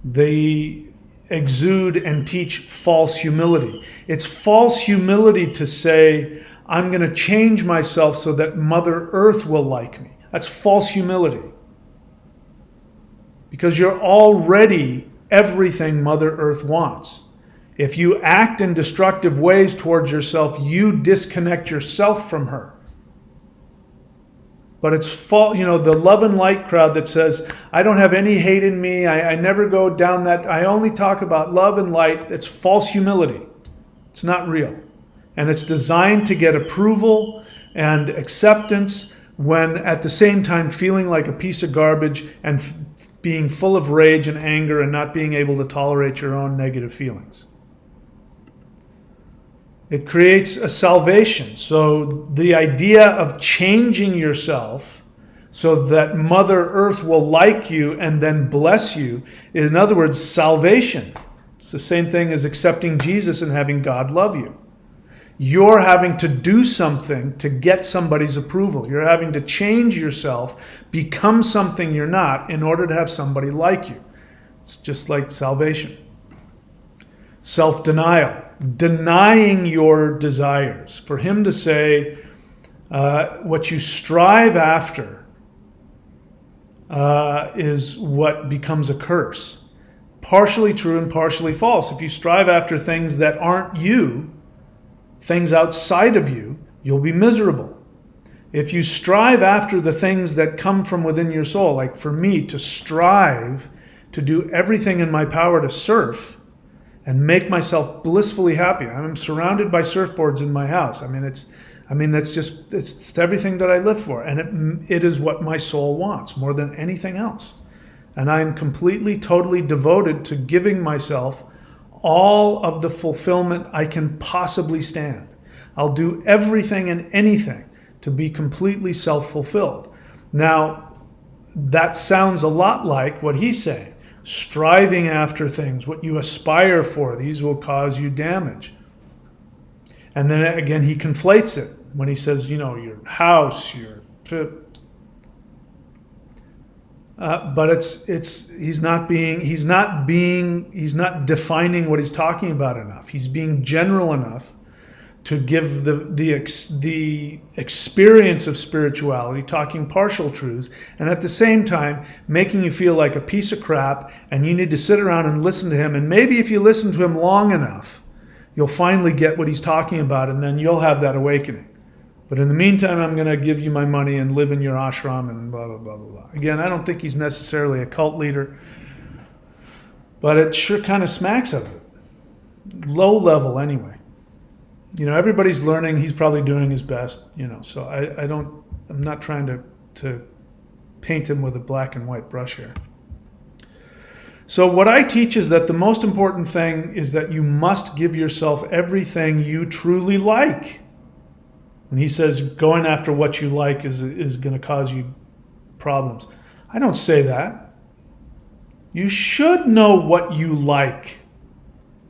They exude and teach false humility. It's false humility to say, I'm going to change myself so that Mother Earth will like me. That's false humility. Because you're already everything Mother Earth wants. If you act in destructive ways towards yourself, you disconnect yourself from her. But it's false, the love and light crowd that says, I don't have any hate in me, I never go down that, I only talk about love and light. It's false humility. It's not real. And it's designed to get approval and acceptance when at the same time feeling like a piece of garbage and being full of rage and anger and not being able to tolerate your own negative feelings. It creates a salvation. So the idea of changing yourself so that Mother Earth will like you and then bless you, in other words, salvation. It's the same thing as accepting Jesus and having God love you. You're having to do something to get somebody's approval. You're having to change yourself, become something you're not in order to have somebody like you. It's just like salvation. Self-denial. Denying your desires. For him to say, what you strive after is what becomes a curse. Partially true and partially false. If you strive after things that aren't you, things outside of you, you'll be miserable. If you strive after the things that come from within your soul, like for me to strive to do everything in my power to surf and make myself blissfully happy. I'm surrounded by surfboards in my house. It's everything that I live for. And it is what my soul wants more than anything else. And I'm completely, totally devoted to giving myself all of the fulfillment I can possibly stand. I'll do everything and anything to be completely self-fulfilled. Now, that sounds a lot like what he's saying. Striving after things, what you aspire for, these will cause you damage. And then again, he conflates it when he says, your house, but he's not defining what he's talking about enough. He's being general enough to give the experience of spirituality, talking partial truths, and at the same time making you feel like a piece of crap and you need to sit around and listen to him. And maybe if you listen to him long enough, you'll finally get what he's talking about, and then you'll have that awakening. But in the meantime, I'm going to give you my money and live in your ashram and blah, blah, blah, blah, blah. Again, I don't think he's necessarily a cult leader, but it sure kind of smacks of it. Low level anyway. Everybody's learning. He's probably doing his best, so I'm not trying to paint him with a black and white brush here. So what I teach is that the most important thing is that you must give yourself everything you truly like. When he says going after what you like is going to cause you problems, I don't say that. You should know what you like.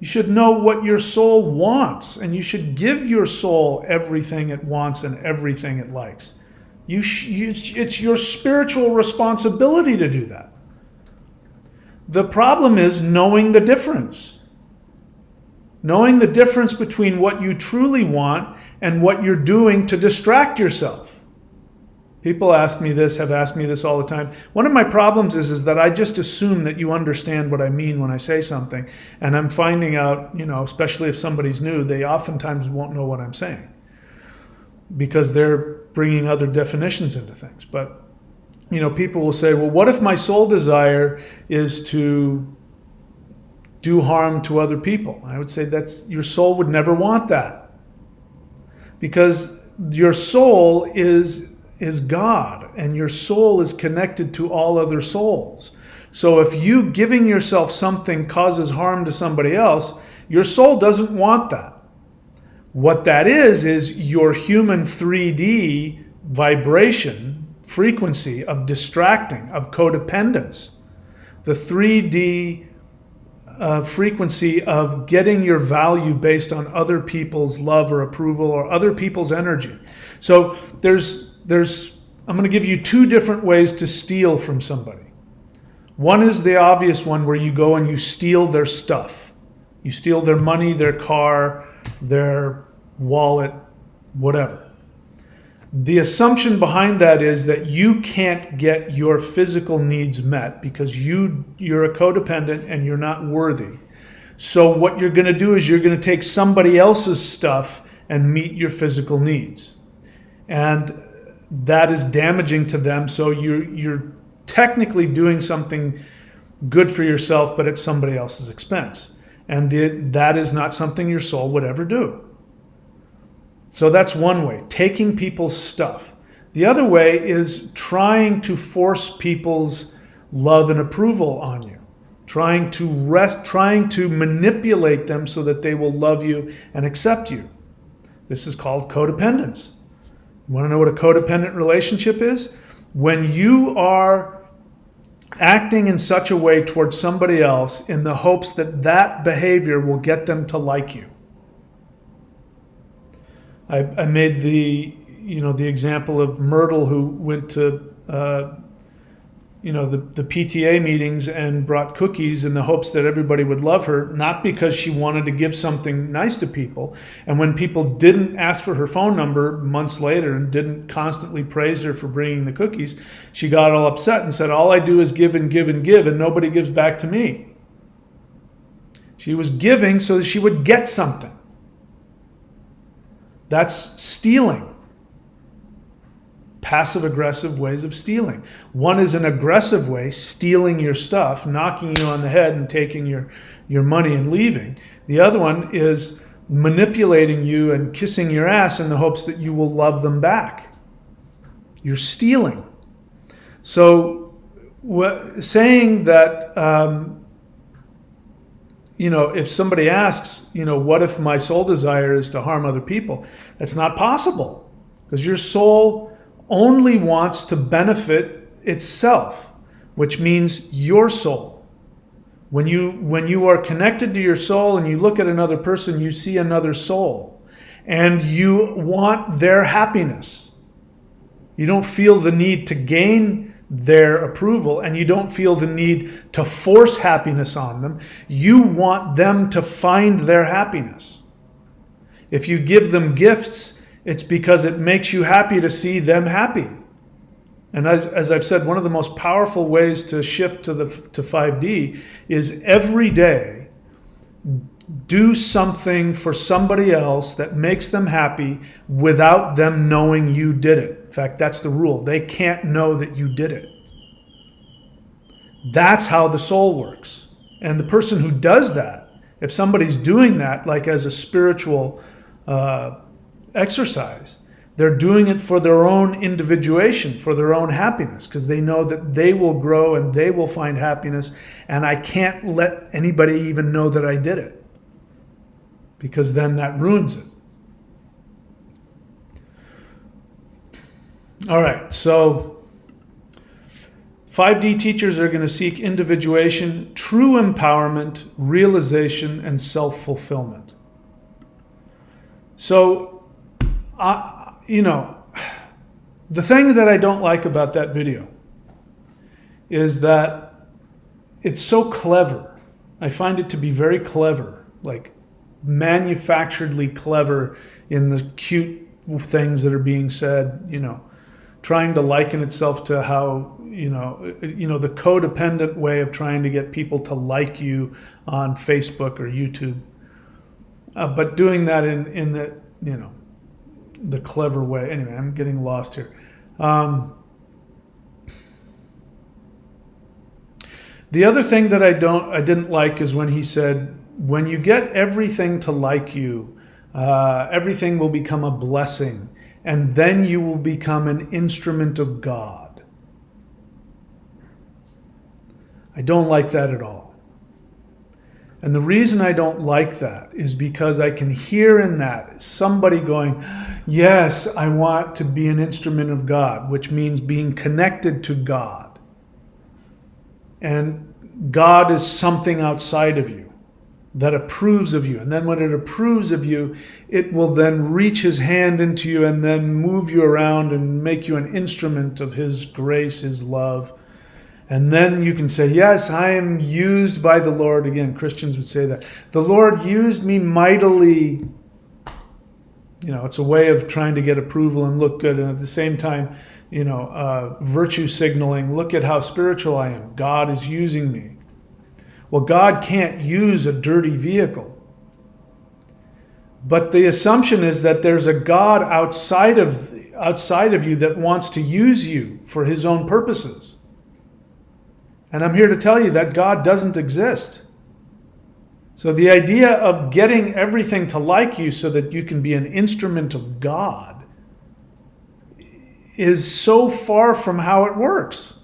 You should know what your soul wants, and you should give your soul everything it wants and everything it likes. It's your spiritual responsibility to do that. The problem is knowing the difference. Knowing the difference between what you truly want and what you're doing to distract yourself. People have asked me this all the time. One of my problems is that I just assume that you understand what I mean when I say something. And I'm finding out, especially if somebody's new, they oftentimes won't know what I'm saying because they're bringing other definitions into things. But, people will say, well, what if my soul desire is to do harm to other people? I would say your soul would never want that, because your soul is God, and your soul is connected to all other souls. So if you giving yourself something causes harm to somebody else, your soul doesn't want that. What that is your human 3D vibration frequency of distracting, of codependence. The 3D frequency of getting your value based on other people's love or approval or other people's energy. So I'm going to give you two different ways to steal from somebody. One is the obvious one, where you go and you steal their stuff. You steal their money, their car, their wallet, whatever. The assumption behind that is that you can't get your physical needs met because you're a codependent and you're not worthy. So what you're going to do is you're going to take somebody else's stuff and meet your physical needs. And that is damaging to them. So you're technically doing something good for yourself, but at somebody else's expense. And that is not something your soul would ever do. So that's one way, taking people's stuff. The other way is trying to force people's love and approval on you, trying to manipulate them so that they will love you and accept you. This is called codependence. You want to know what a codependent relationship is? When you are acting in such a way towards somebody else in the hopes that that behavior will get them to like you. I made the example of Myrtle, who went to the PTA meetings and brought cookies in the hopes that everybody would love her, not because she wanted to give something nice to people. And when people didn't ask for her phone number months later and didn't constantly praise her for bringing the cookies, she got all upset and said, all I do is give and give and give, and nobody gives back to me. She was giving so that she would get something. That's stealing. Passive-aggressive ways of stealing. One is an aggressive way, stealing your stuff, knocking you on the head and taking your money and leaving. The other one is manipulating you and kissing your ass in the hopes that you will love them back. You're stealing. So saying that, if somebody asks, what if my soul desire is to harm other people? That's not possible, because your soul only wants to benefit itself, which means your soul. When you are connected to your soul and you look at another person, you see another soul, and you want their happiness. You don't feel the need to gain their approval, and you don't feel the need to force happiness on them. You want them to find their happiness. If you give them gifts, it's because it makes you happy to see them happy. And as I've said, one of the most powerful ways to shift to 5D is every day do something for somebody else that makes them happy without them knowing you did it. In fact, that's the rule. They can't know that you did it. That's how the soul works. And the person who does that, if somebody's doing that, like as a spiritual exercise, they're doing it for their own individuation, for their own happiness, because they know that they will grow and they will find happiness, and I can't let anybody even know that I did it, because then that ruins it. All right, so 5D teachers are going to seek individuation, true empowerment, realization, and self-fulfillment. So, you know, the thing that I don't like about that video is that it's so clever. I find it to be very clever, like manufacturedly clever in the cute things that are being said, you know, trying to liken itself to how, you know, the codependent way of trying to get people to like you on Facebook or YouTube, but doing that in the, you know, the clever way. Anyway, I'm getting lost here. The other thing that I didn't like is when he said, when you get everything to like you, everything will become a blessing, and then you will become an instrument of God. I don't like that at all. And the reason I don't like that is because I can hear in that somebody going, yes, I want to be an instrument of God, which means being connected to God. And God is something outside of you that approves of you. And then when it approves of you, it will then reach his hand into you and then move you around and make you an instrument of his grace, his love. And then you can say, yes, I am used by the Lord. Again, Christians would say that. The Lord used me mightily. You know, it's a way of trying to get approval and look good. And at the same time, you know, virtue signaling, look at how spiritual I am. God is using me. Well, God can't use a dirty vehicle. But the assumption is that there's a God outside of you that wants to use you for his own purposes. And I'm here to tell you that God doesn't exist. So the idea of getting everything to like you so that you can be an instrument of God is so far from how it works.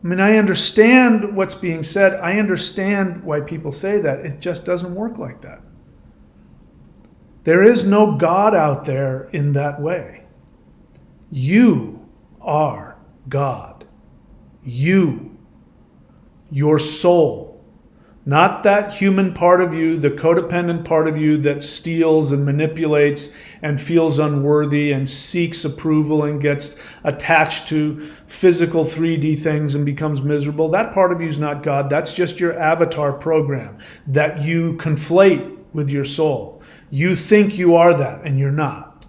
I mean, I understand what's being said. I understand why people say that. It just doesn't work like that. There is no God out there in that way. You are God. You, your soul, not that human part of you, the codependent part of you that steals and manipulates and feels unworthy and seeks approval and gets attached to physical 3D things and becomes miserable. That part of you is not God. That's just your avatar program that you conflate with your soul. You think you are that, and you're not.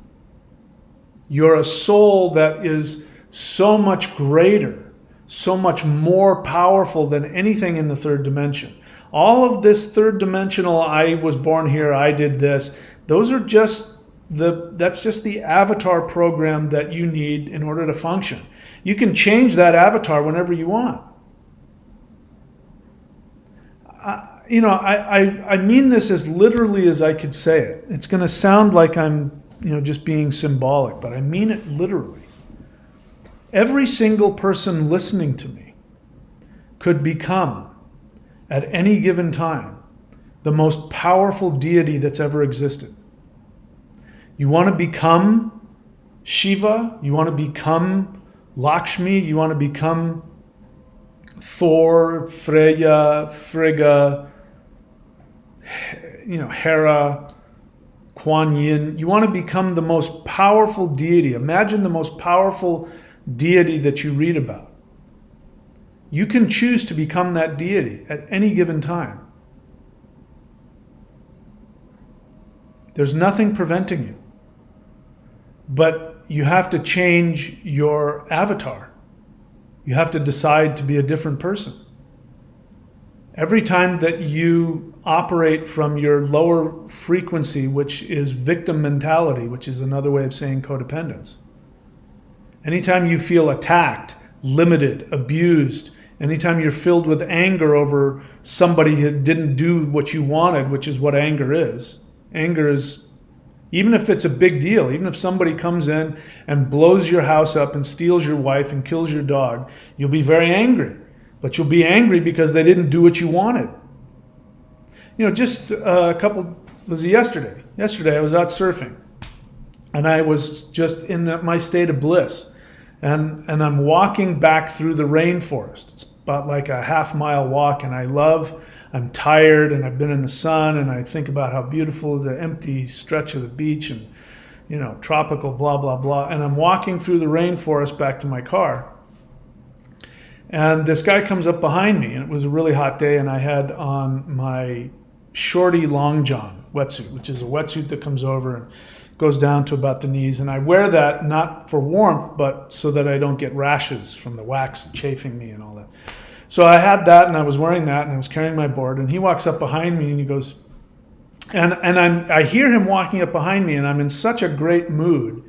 You're a soul that is so much greater, so much more powerful than anything in the third dimension. All of this third dimensional, I was born here, I did this, those are just that's just the avatar program that you need in order to function. You can change that avatar whenever you want. You know, I mean this as literally as I could say it. It's going to sound like I'm, you know, just being symbolic, but I mean it literally. Every single person listening to me could become, at any given time, the most powerful deity that's ever existed. You want to become Shiva? You want to become Lakshmi? You want to become Thor, Freya, Frigga, you know, Hera, Kuan Yin? You want to become the most powerful deity. Imagine the most powerful deity that you read about. You can choose to become that deity at any given time. There's nothing preventing you. But you have to change your avatar. You have to decide to be a different person. Every time that you operate from your lower frequency, which is victim mentality, which is another way of saying codependence, anytime you feel attacked, limited, abused, anytime you're filled with anger over somebody who didn't do what you wanted, which is what anger is, even if it's a big deal, even if somebody comes in and blows your house up and steals your wife and kills your dog, you'll be very angry. But you'll be angry because they didn't do what you wanted. Just was it yesterday? Yesterday I was out surfing and I was just in my state of bliss. And I'm walking back through the rainforest. It's about like a half-mile walk, and I'm tired, and I've been in the sun, and I think about how beautiful the empty stretch of the beach and, tropical blah, blah, blah. And I'm walking through the rainforest back to my car. And this guy comes up behind me, and it was a really hot day, and I had on my shorty long john wetsuit, which is a wetsuit that comes over and goes down to about the knees. And I wear that not for warmth, but so that I don't get rashes from the wax chafing me and all that. So I had that, and I was wearing that, and I was carrying my board, and he walks up behind me, and he goes, I hear him walking up behind me, and I'm in such a great mood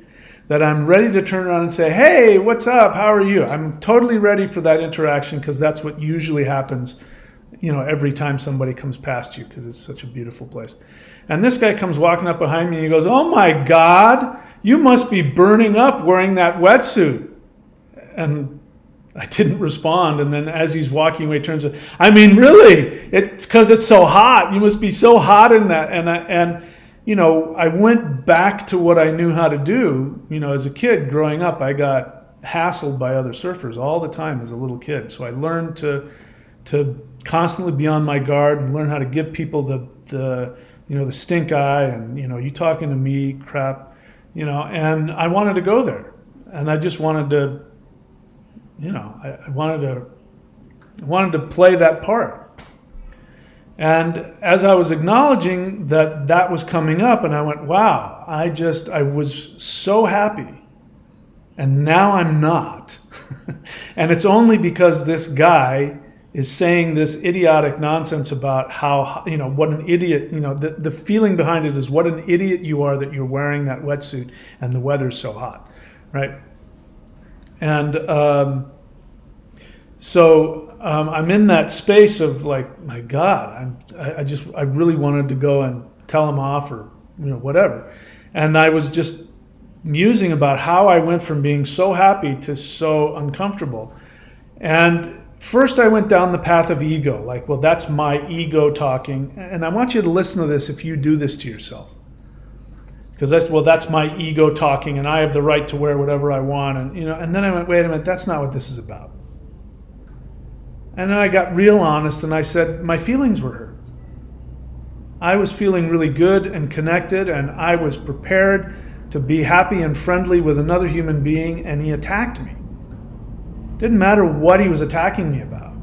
that I'm ready to turn around and say, hey, what's up? How are you? I'm totally ready for that interaction, because that's what usually happens, every time somebody comes past you, because it's such a beautiful place. And this guy comes walking up behind me and he goes, oh my God, you must be burning up wearing that wetsuit. And I didn't respond. And then as he's walking away, he turns to, I mean, really, it's because it's so hot. You must be so hot in that. And I went back to what I knew how to do. As a kid growing up, I got hassled by other surfers all the time as a little kid. So I learned to constantly be on my guard and learn how to give people the stink eye and, you talking to me crap, and I wanted to go there. And I just wanted to, I wanted to play that part. And as I was acknowledging that was coming up, and I went, wow, I was so happy. And now I'm not. And it's only because this guy is saying this idiotic nonsense about how, what an idiot, the feeling behind it is what an idiot you are that you're wearing that wetsuit and the weather's so hot, right? And so I'm in that space of like, my God, I really wanted to go and tell him off or, whatever. And I was just musing about how I went from being so happy to so uncomfortable. And first I went down the path of ego, like, well, that's my ego talking. And I want you to listen to this if you do this to yourself. Because that's my ego talking and I have the right to wear whatever I want. And then I went, wait a minute, that's not what this is about. And then I got real honest and I said, my feelings were hurt. I was feeling really good and connected, and I was prepared to be happy and friendly with another human being, and he attacked me. Didn't matter what he was attacking me about.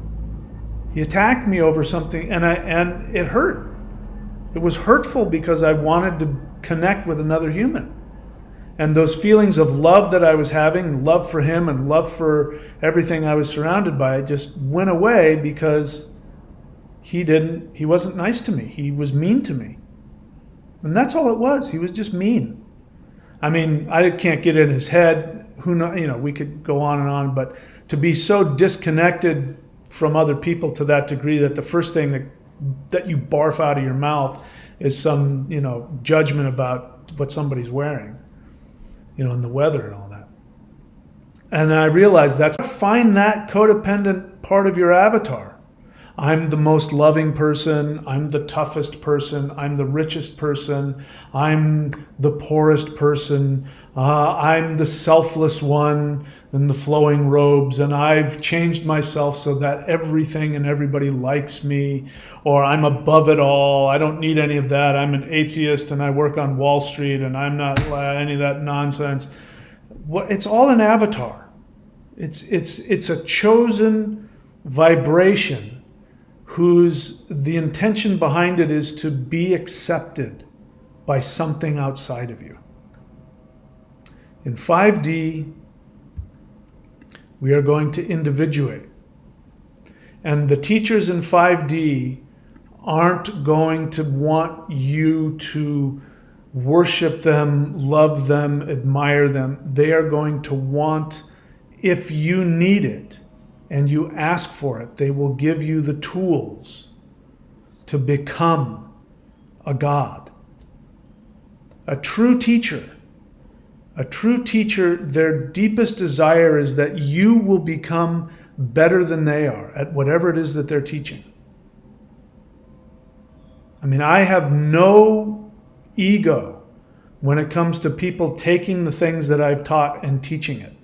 He attacked me over something, and it hurt. It was hurtful because I wanted to connect with another human. And those feelings of love that I was having, love for him and love for everything I was surrounded by, just went away because he wasn't nice to me. He was mean to me. And that's all it was. He was just mean. I mean, I can't get in his head. Who knows, we could go on and on, but to be so disconnected from other people to that degree that the first thing that you barf out of your mouth is some, judgment about what somebody's wearing, and the weather and all that. And I realized find that codependent part of your avatar. I'm the most loving person, I'm the toughest person, I'm the richest person, I'm the poorest person, I'm the selfless one in the flowing robes, and I've changed myself so that everything and everybody likes me, or I'm above it all, I don't need any of that, I'm an atheist and I work on Wall Street and I'm not any of that nonsense. It's all an avatar. It's a chosen vibration the intention behind it is to be accepted by something outside of you. In 5D, we are going to individuate. And the teachers in 5D aren't going to want you to worship them, love them, admire them. They are going to want, if you need it and you ask for it, they will give you the tools to become a God. A true teacher, their deepest desire is that you will become better than they are at whatever it is that they're teaching. I mean, I have no ego when it comes to people taking the things that I've taught and teaching it.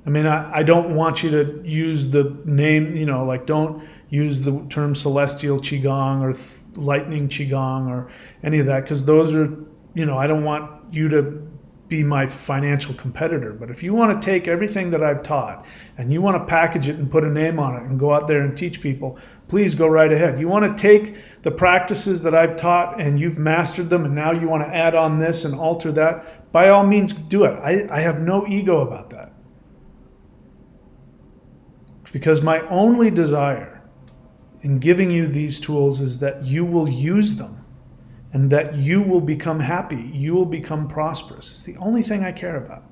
I mean, I don't want you to use the name, like don't use the term celestial qigong or lightning qigong or any of that, because those are, I don't want you to be my financial competitor. But if you want to take everything that I've taught and you want to package it and put a name on it and go out there and teach people, please go right ahead. You want to take the practices that I've taught and you've mastered them and now you want to add on this and alter that, by all means do it. I have no ego about that. Because my only desire in giving you these tools is that you will use them and that you will become happy, you will become prosperous. It's the only thing I care about.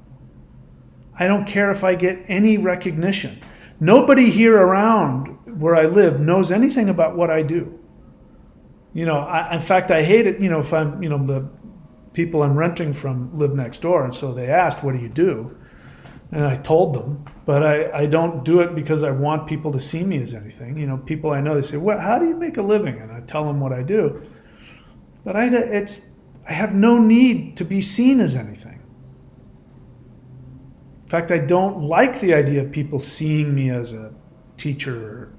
I don't care if I get any recognition. Nobody here around where I live knows anything about what I do. In fact, I hate it, if I'm, the people I'm renting from live next door, and so they asked, what do you do? And I told them, but I don't do it because I want people to see me as anything. People I know, they say, how do you make a living? And I tell them what I do. But I have no need to be seen as anything. In fact, I don't like the idea of people seeing me as a teacher or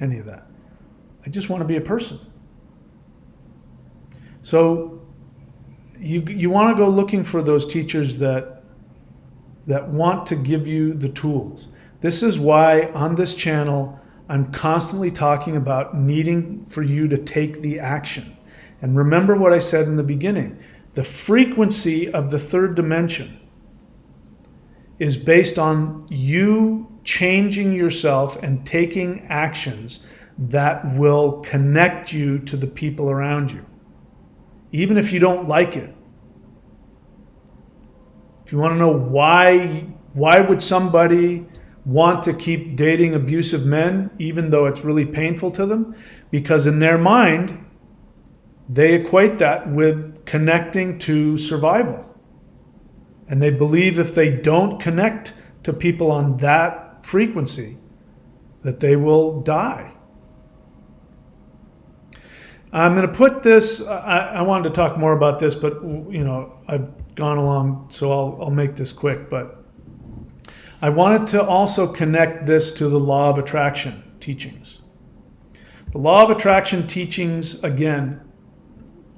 any of that. I just want to be a person. So you want to go looking for those teachers that want to give you the tools. This is why on this channel, I'm constantly talking about needing for you to take the action. And remember what I said in the beginning. The frequency of the third dimension is based on you changing yourself and taking actions that will connect you to the people around you, even if you don't like it. If you want to know why would somebody want to keep dating abusive men, even though it's really painful to them? Because in their mind, they equate that with connecting to survival. And they believe if they don't connect to people on that frequency, that they will die. I'm going to put this, I wanted to talk more about this, but I've gone along, so I'll make this quick. But I wanted to also connect this to the law of attraction teachings. The law of attraction teachings, again,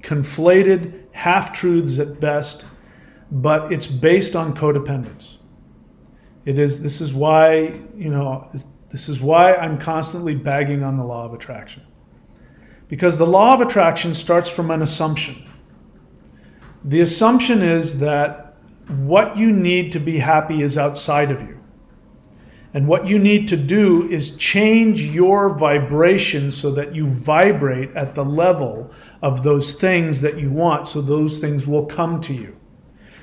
conflated half-truths at best, but it's based on codependence. This is why I'm constantly bagging on the law of attraction. Because the law of attraction starts from an assumption. The assumption is that what you need to be happy is outside of you. And what you need to do is change your vibration so that you vibrate at the level of those things that you want, so those things will come to you.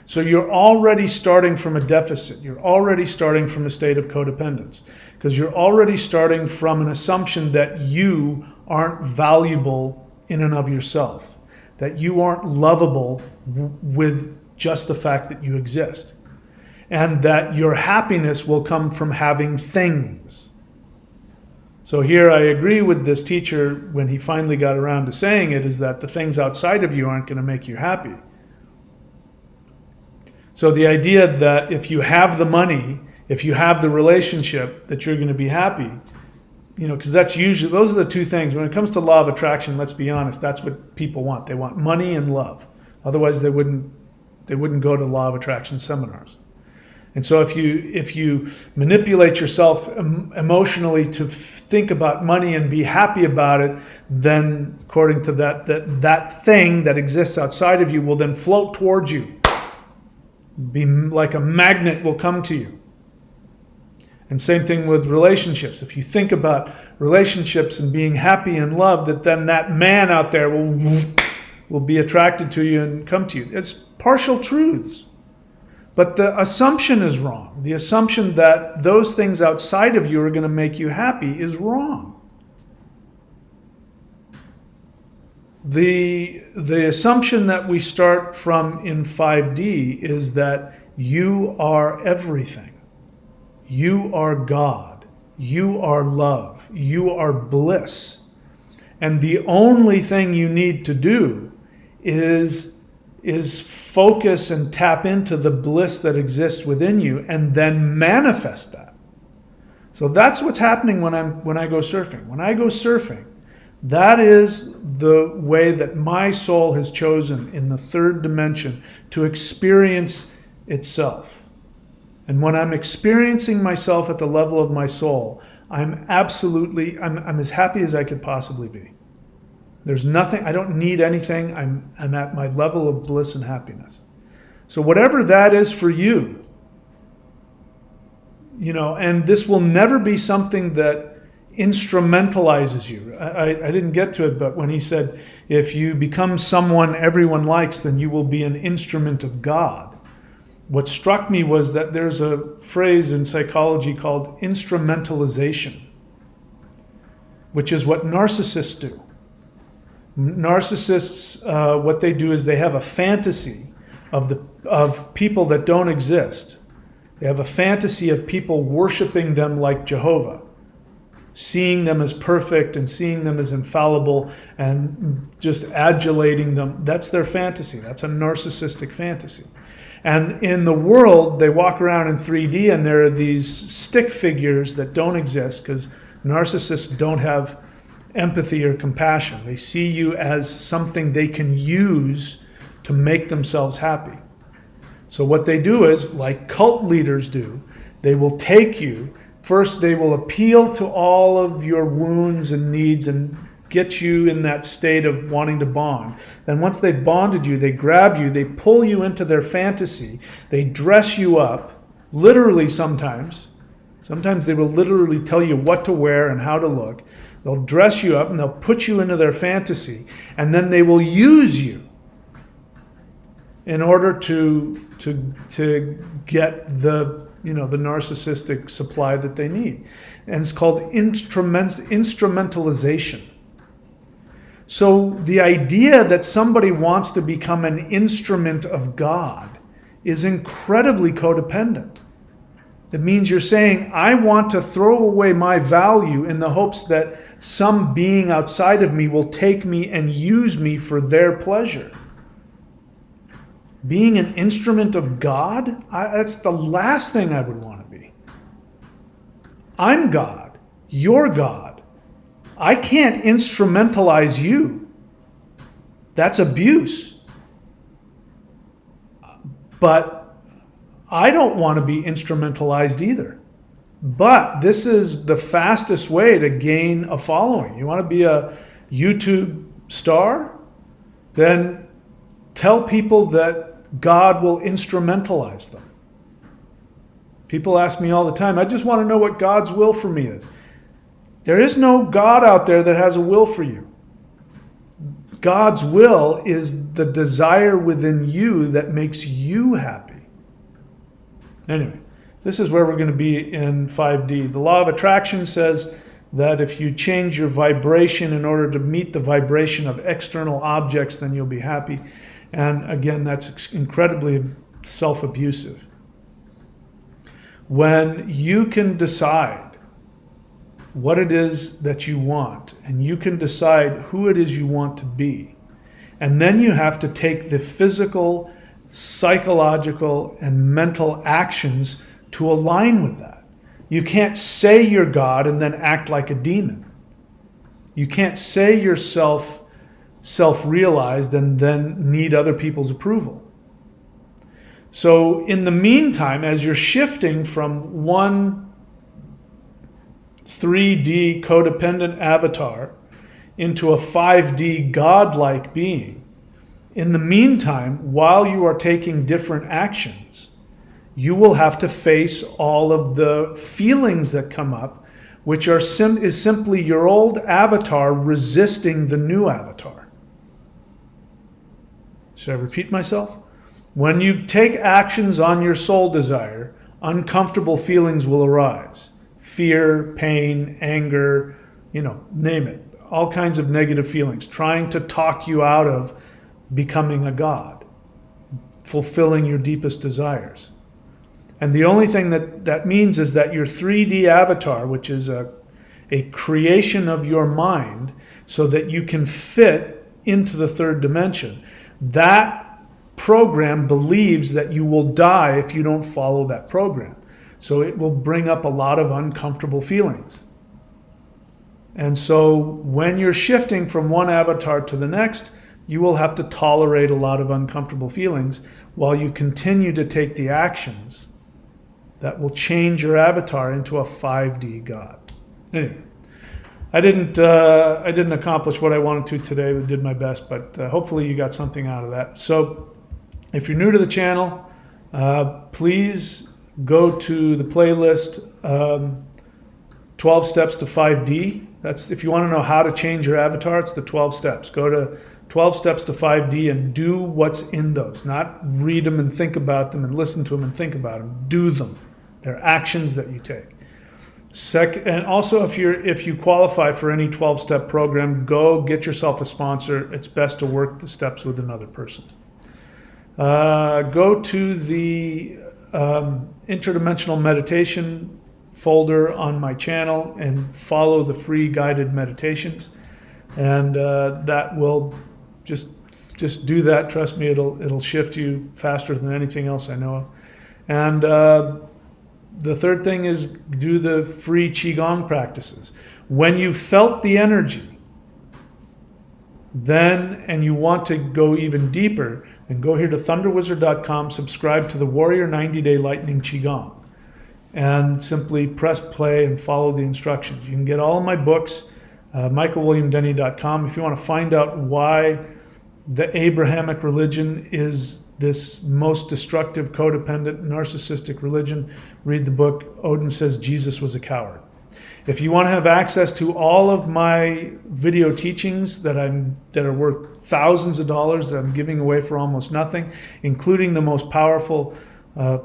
So you're already starting from a deficit. You're already starting from a state of codependence, because you're already starting from an assumption that you aren't valuable in and of yourself, that you aren't lovable with just the fact that you exist, and that your happiness will come from having things. So here I agree with this teacher when he finally got around to saying it, is that the things outside of you aren't going to make you happy. So the idea that if you have the money, if you have the relationship, that you're going to be happy, because that's usually, those are the two things. When it comes to law of attraction, let's be honest, that's what people want. They want money and love. Otherwise they wouldn't go to law of attraction seminars. And so if you manipulate yourself emotionally to think about money and be happy about it, then according to that thing that exists outside of you will then float towards you. Be like a magnet will come to you. And same thing with relationships. If you think about relationships and being happy and loved, that then that man out there will be attracted to you and come to you. It's partial truths. But the assumption is wrong. The assumption that those things outside of you are going to make you happy is wrong. The assumption that we start from in 5D is that you are everything. You are God. You are love. You are bliss. And the only thing you need to do is focus and tap into the bliss that exists within you and then manifest that. So that's what's happening when I go surfing. When I go surfing, that is the way that my soul has chosen in the third dimension to experience itself. And when I'm experiencing myself at the level of my soul, I'm as happy as I could possibly be. There's nothing, I don't need anything. I'm at my level of bliss and happiness. So whatever that is for you, and this will never be something that instrumentalizes you. I didn't get to it, but when he said, if you become someone everyone likes, then you will be an instrument of God. What struck me was that there's a phrase in psychology called instrumentalization, which is what narcissists do. Narcissists, what they do is they have a fantasy of people that don't exist. They have a fantasy of people worshiping them like Jehovah, seeing them as perfect and seeing them as infallible and just adulating them. That's their fantasy. That's a narcissistic fantasy. And in the world, they walk around in 3D and there are these stick figures that don't exist because narcissists don't have empathy or compassion. They see you as something they can use to make themselves happy. So what they do is, like cult leaders do, they will take you. First, they will appeal to all of your wounds and needs and get you in that state of wanting to bond. Then once they've bonded you, they grab you, they pull you into their fantasy, they dress you up, literally sometimes. Sometimes they will literally tell you what to wear and how to look. They'll dress you up and they'll put you into their fantasy, and then they will use you in order to get the narcissistic supply that they need. And it's called instrumentalization. So the idea that somebody wants to become an instrument of God is incredibly codependent. It means you're saying, I want to throw away my value in the hopes that some being outside of me will take me and use me for their pleasure. Being an instrument of God, that's the last thing I would want to be. I'm God. You're God. I can't instrumentalize you. That's abuse. But I don't want to be instrumentalized either. But this is the fastest way to gain a following. You want to be a YouTube star? Then tell people that God will instrumentalize them. People ask me all the time, I just want to know what God's will for me is. There is no God out there that has a will for you. God's will is the desire within you that makes you happy. Anyway, this is where we're going to be in 5D. The law of attraction says that if you change your vibration in order to meet the vibration of external objects, then you'll be happy. And again, that's incredibly self-abusive. When you can decide what it is that you want, and you can decide who it is you want to be, and then you have to take the physical, psychological, and mental actions to align with that. You can't say you're God and then act like a demon. You can't say you're self-realized and then need other people's approval. So in the meantime, as you're shifting from one 3D codependent avatar into a 5D godlike being, in the meantime, while you are taking different actions, you will have to face all of the feelings that come up, which is simply your old avatar resisting the new avatar. Should I repeat myself? When you take actions on your soul desire, uncomfortable feelings will arise. Fear, pain, anger, name it. All kinds of negative feelings, trying to talk you out of becoming a god, fulfilling your deepest desires. And the only thing that means is that your 3D avatar, which is a creation of your mind so that you can fit into the third dimension, that program believes that you will die if you don't follow that program. So it will bring up a lot of uncomfortable feelings. And so when you're shifting from one avatar to the next, you will have to tolerate a lot of uncomfortable feelings while you continue to take the actions that will change your avatar into a 5D God. Anyway, I didn't accomplish what I wanted to today, but did my best, but hopefully you got something out of that. So if you're new to the channel, please go to the playlist 12 Steps to 5D. That's if you want to know how to change your avatar, it's the 12 steps. Go to 12 Steps to 5D and do what's in those. Not read them and think about them and listen to them and think about them. Do them. They're actions that you take. And also if you qualify for any 12-step program, go get yourself a sponsor. It's best to work the steps with another person. Go to the interdimensional meditation folder on my channel and follow the free guided meditations, and that will just do that. Trust me, it'll shift you faster than anything else I know of. And the third thing is do the free Qigong practices. When you felt the energy, and you want to go even deeper, then go here to thunderwizard.com, subscribe to the Warrior 90-Day Lightning Qigong, and simply press play and follow the instructions. You can get all of my books, michaelwilliamdenny.com. If you want to find out why the Abrahamic religion is this most destructive, codependent, narcissistic religion, read the book, Odin Says Jesus Was a Coward. If you want to have access to all of my video teachings that are worth thousands of dollars that I'm giving away for almost nothing, including the most powerful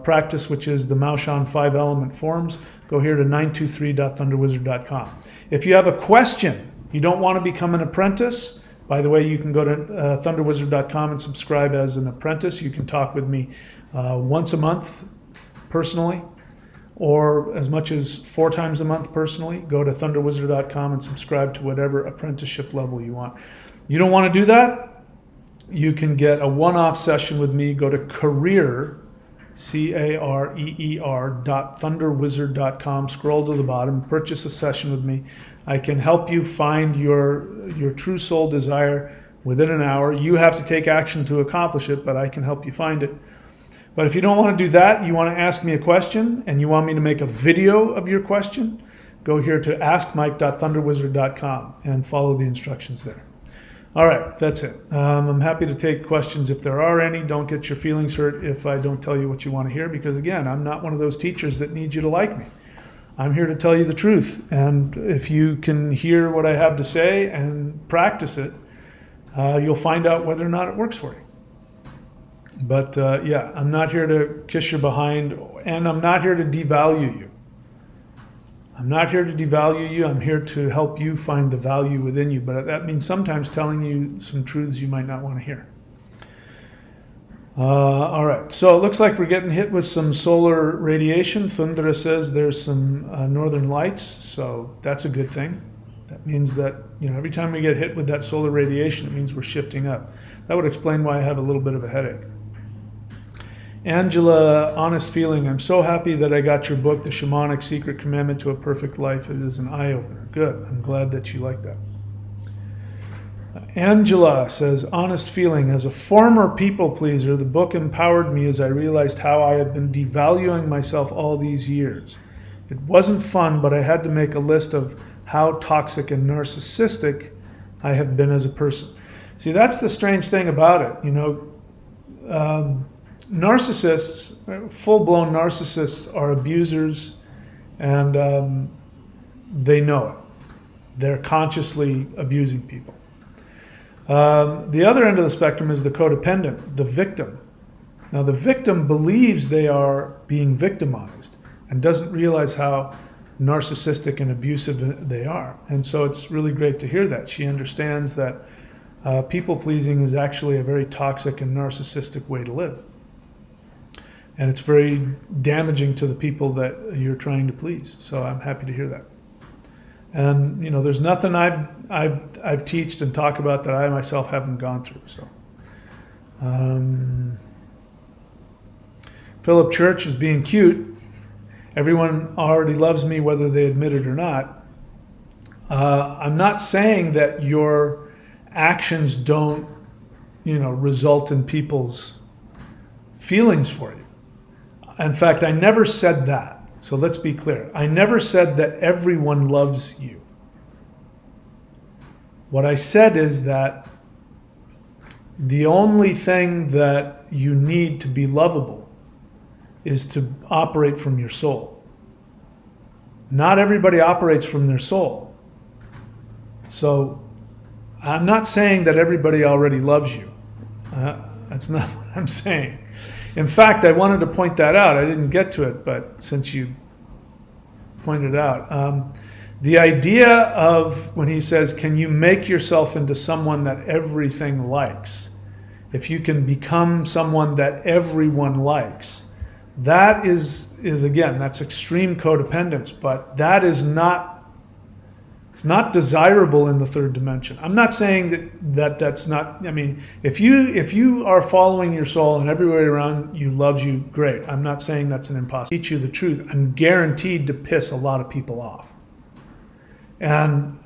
practice, which is the Maoshan 5-element forms, go here to 923.thunderwizard.com. If you have a question, you don't want to become an apprentice, by the way, you can go to thunderwizard.com and subscribe as an apprentice. You can talk with me once a month personally, or as much as 4 times a month personally. Go to thunderwizard.com and subscribe to whatever apprenticeship level you want. You don't want to do that? You can get a one-off session with me. Go to career, career.thunderwizard.com, scroll to the bottom, purchase a session with me. I can help you find your true soul desire within an hour. You have to take action to accomplish it, but I can help you find it. But if you don't want to do that, you want to ask me a question and you want me to make a video of your question, go here to askmike.thunderwizard.com and follow the instructions there. All right, that's it. I'm happy to take questions if there are any. Don't get your feelings hurt if I don't tell you what you want to hear, because again, I'm not one of those teachers that needs you to like me. I'm here to tell you the truth. And if you can hear what I have to say and practice it, you'll find out whether or not it works for you. But yeah, I'm not here to kiss your behind, and I'm not here to devalue you. I'm not here to devalue you. I'm here to help you find the value within you. But that means sometimes telling you some truths you might not want to hear. All right, so it looks like we're getting hit with some solar radiation. Thundra says there's some northern lights, so that's a good thing. That means that, every time we get hit with that solar radiation, it means we're shifting up. That would explain why I have a little bit of a headache. Angela, honest feeling. I'm so happy that I got your book, The Shamanic Secret Commandment to a Perfect Life. It is an eye-opener. Good. I'm glad that you like that. Angela says, honest feeling. As a former people pleaser, the book empowered me as I realized how I have been devaluing myself all these years. It wasn't fun, but I had to make a list of how toxic and narcissistic I have been as a person. See, that's the strange thing about it. narcissists, full-blown narcissists, are abusers, and they know it. They're consciously abusing people. The other end of the spectrum is the codependent, the victim. Now, the victim believes they are being victimized and doesn't realize how narcissistic and abusive they are. And so it's really great to hear that. She understands that people-pleasing is actually a very toxic and narcissistic way to live. And it's very damaging to the people that you're trying to please. So I'm happy to hear that. And you know, there's nothing I've teached and talked about that I myself haven't gone through. So, Philip Church is being cute. Everyone already loves me, whether they admit it or not. I'm not saying that your actions don't, you know, result in people's feelings for you. In fact, I never said that. So let's be clear. I never said that everyone loves you. What I said is that the only thing that you need to be lovable is to operate from your soul. Not everybody operates from their soul. So I'm not saying that everybody already loves you. That's not what I'm saying. In fact, I wanted to point that out. I didn't get to it, but since you pointed out, the idea of when he says, can you make yourself into someone that everything likes? If you can become someone that everyone likes, that is again, that's extreme codependence, but that is not, it's not desirable in the third dimension. I'm not saying that's not, I mean, if you are following your soul and everybody around you loves you, great. I'm not saying that's an impossibility. Teach you the truth. I'm guaranteed to piss a lot of people off. And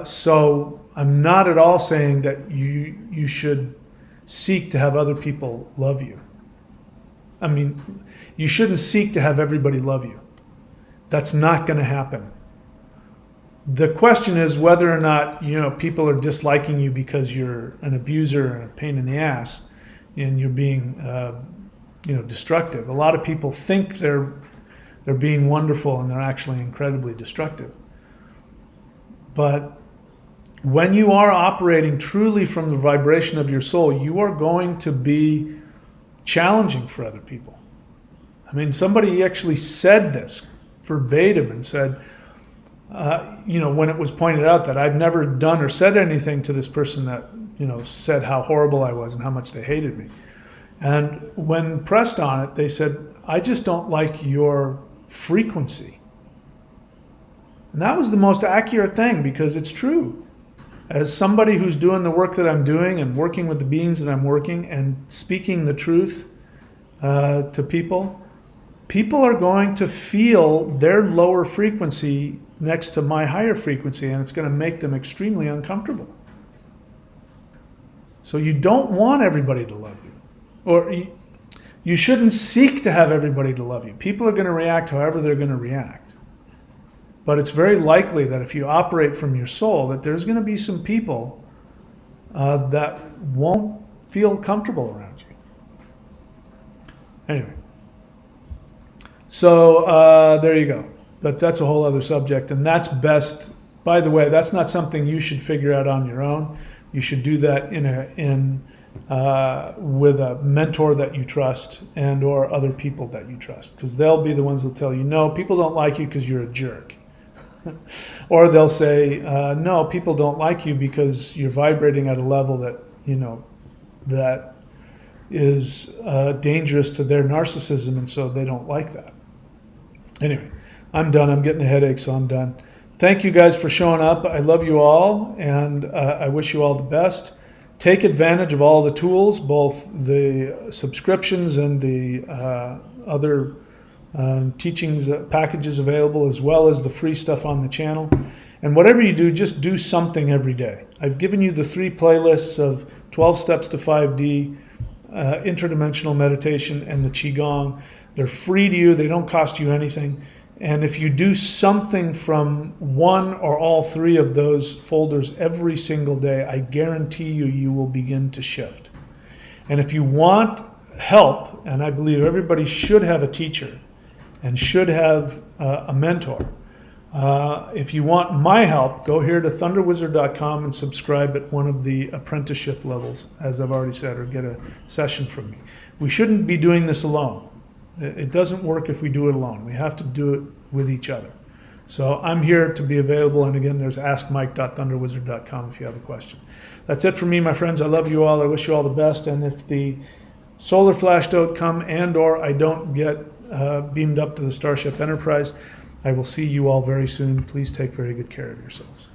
so I'm not at all saying that you should seek to have other people love you. I mean, you shouldn't seek to have everybody love you. That's not going to happen. The question is whether or not, you know, people are disliking you because you're an abuser and a pain in the ass and you're being, you know, destructive. A lot of people think they're being wonderful and they're actually incredibly destructive. But when you are operating truly from the vibration of your soul, you are going to be challenging for other people. I mean, somebody actually said this verbatim and said, you know, when it was pointed out that I've never done or said anything to this person that, you know, said how horrible I was and how much they hated me. And when pressed on it, they said, I just don't like your frequency. And that was the most accurate thing, because it's true. As somebody who's doing the work that I'm doing and working with the beings that I'm working and speaking the truth to people, people are going to feel their lower frequency next to my higher frequency, and it's going to make them extremely uncomfortable. So you don't want everybody to love you, or you shouldn't seek to have everybody to love you. People are going to react however they're going to react. But it's very likely that if you operate from your soul, that there's going to be some people that won't feel comfortable around you. Anyway, so there you go. But that's a whole other subject, and that's best. By the way, that's not something you should figure out on your own. You should do that with a mentor that you trust and or other people that you trust, because they'll be the ones that tell you, no, people don't like you because you're a jerk. Or they'll say, no, people don't like you because you're vibrating at a level that, you know, that is dangerous to their narcissism, and so they don't like that. Anyway, I'm done. I'm getting a headache, so I'm done. Thank you guys for showing up. I love you all, and I wish you all the best. Take advantage of all the tools, both the subscriptions and the other teachings packages available, as well as the free stuff on the channel. And whatever you do, just do something every day. I've given you the 3 playlists of 12 Steps to 5D, Interdimensional Meditation, and the Qigong. They're free to you. They don't cost you anything. And if you do something from one or all 3 of those folders every single day, I guarantee you, you will begin to shift. And if you want help, and I believe everybody should have a teacher and should have a mentor. If you want my help, go here to thunderwizard.com and subscribe at one of the apprenticeship levels, as I've already said, or get a session from me. We shouldn't be doing this alone. It doesn't work if we do it alone. We have to do it with each other. So I'm here to be available, and again, there's askmike.thunderwizard.com if you have a question. That's it for me, my friends. I love you all. I wish you all the best, and if the solar flash don't come and or I don't get beamed up to the Starship Enterprise, I will see you all very soon. Please take very good care of yourselves.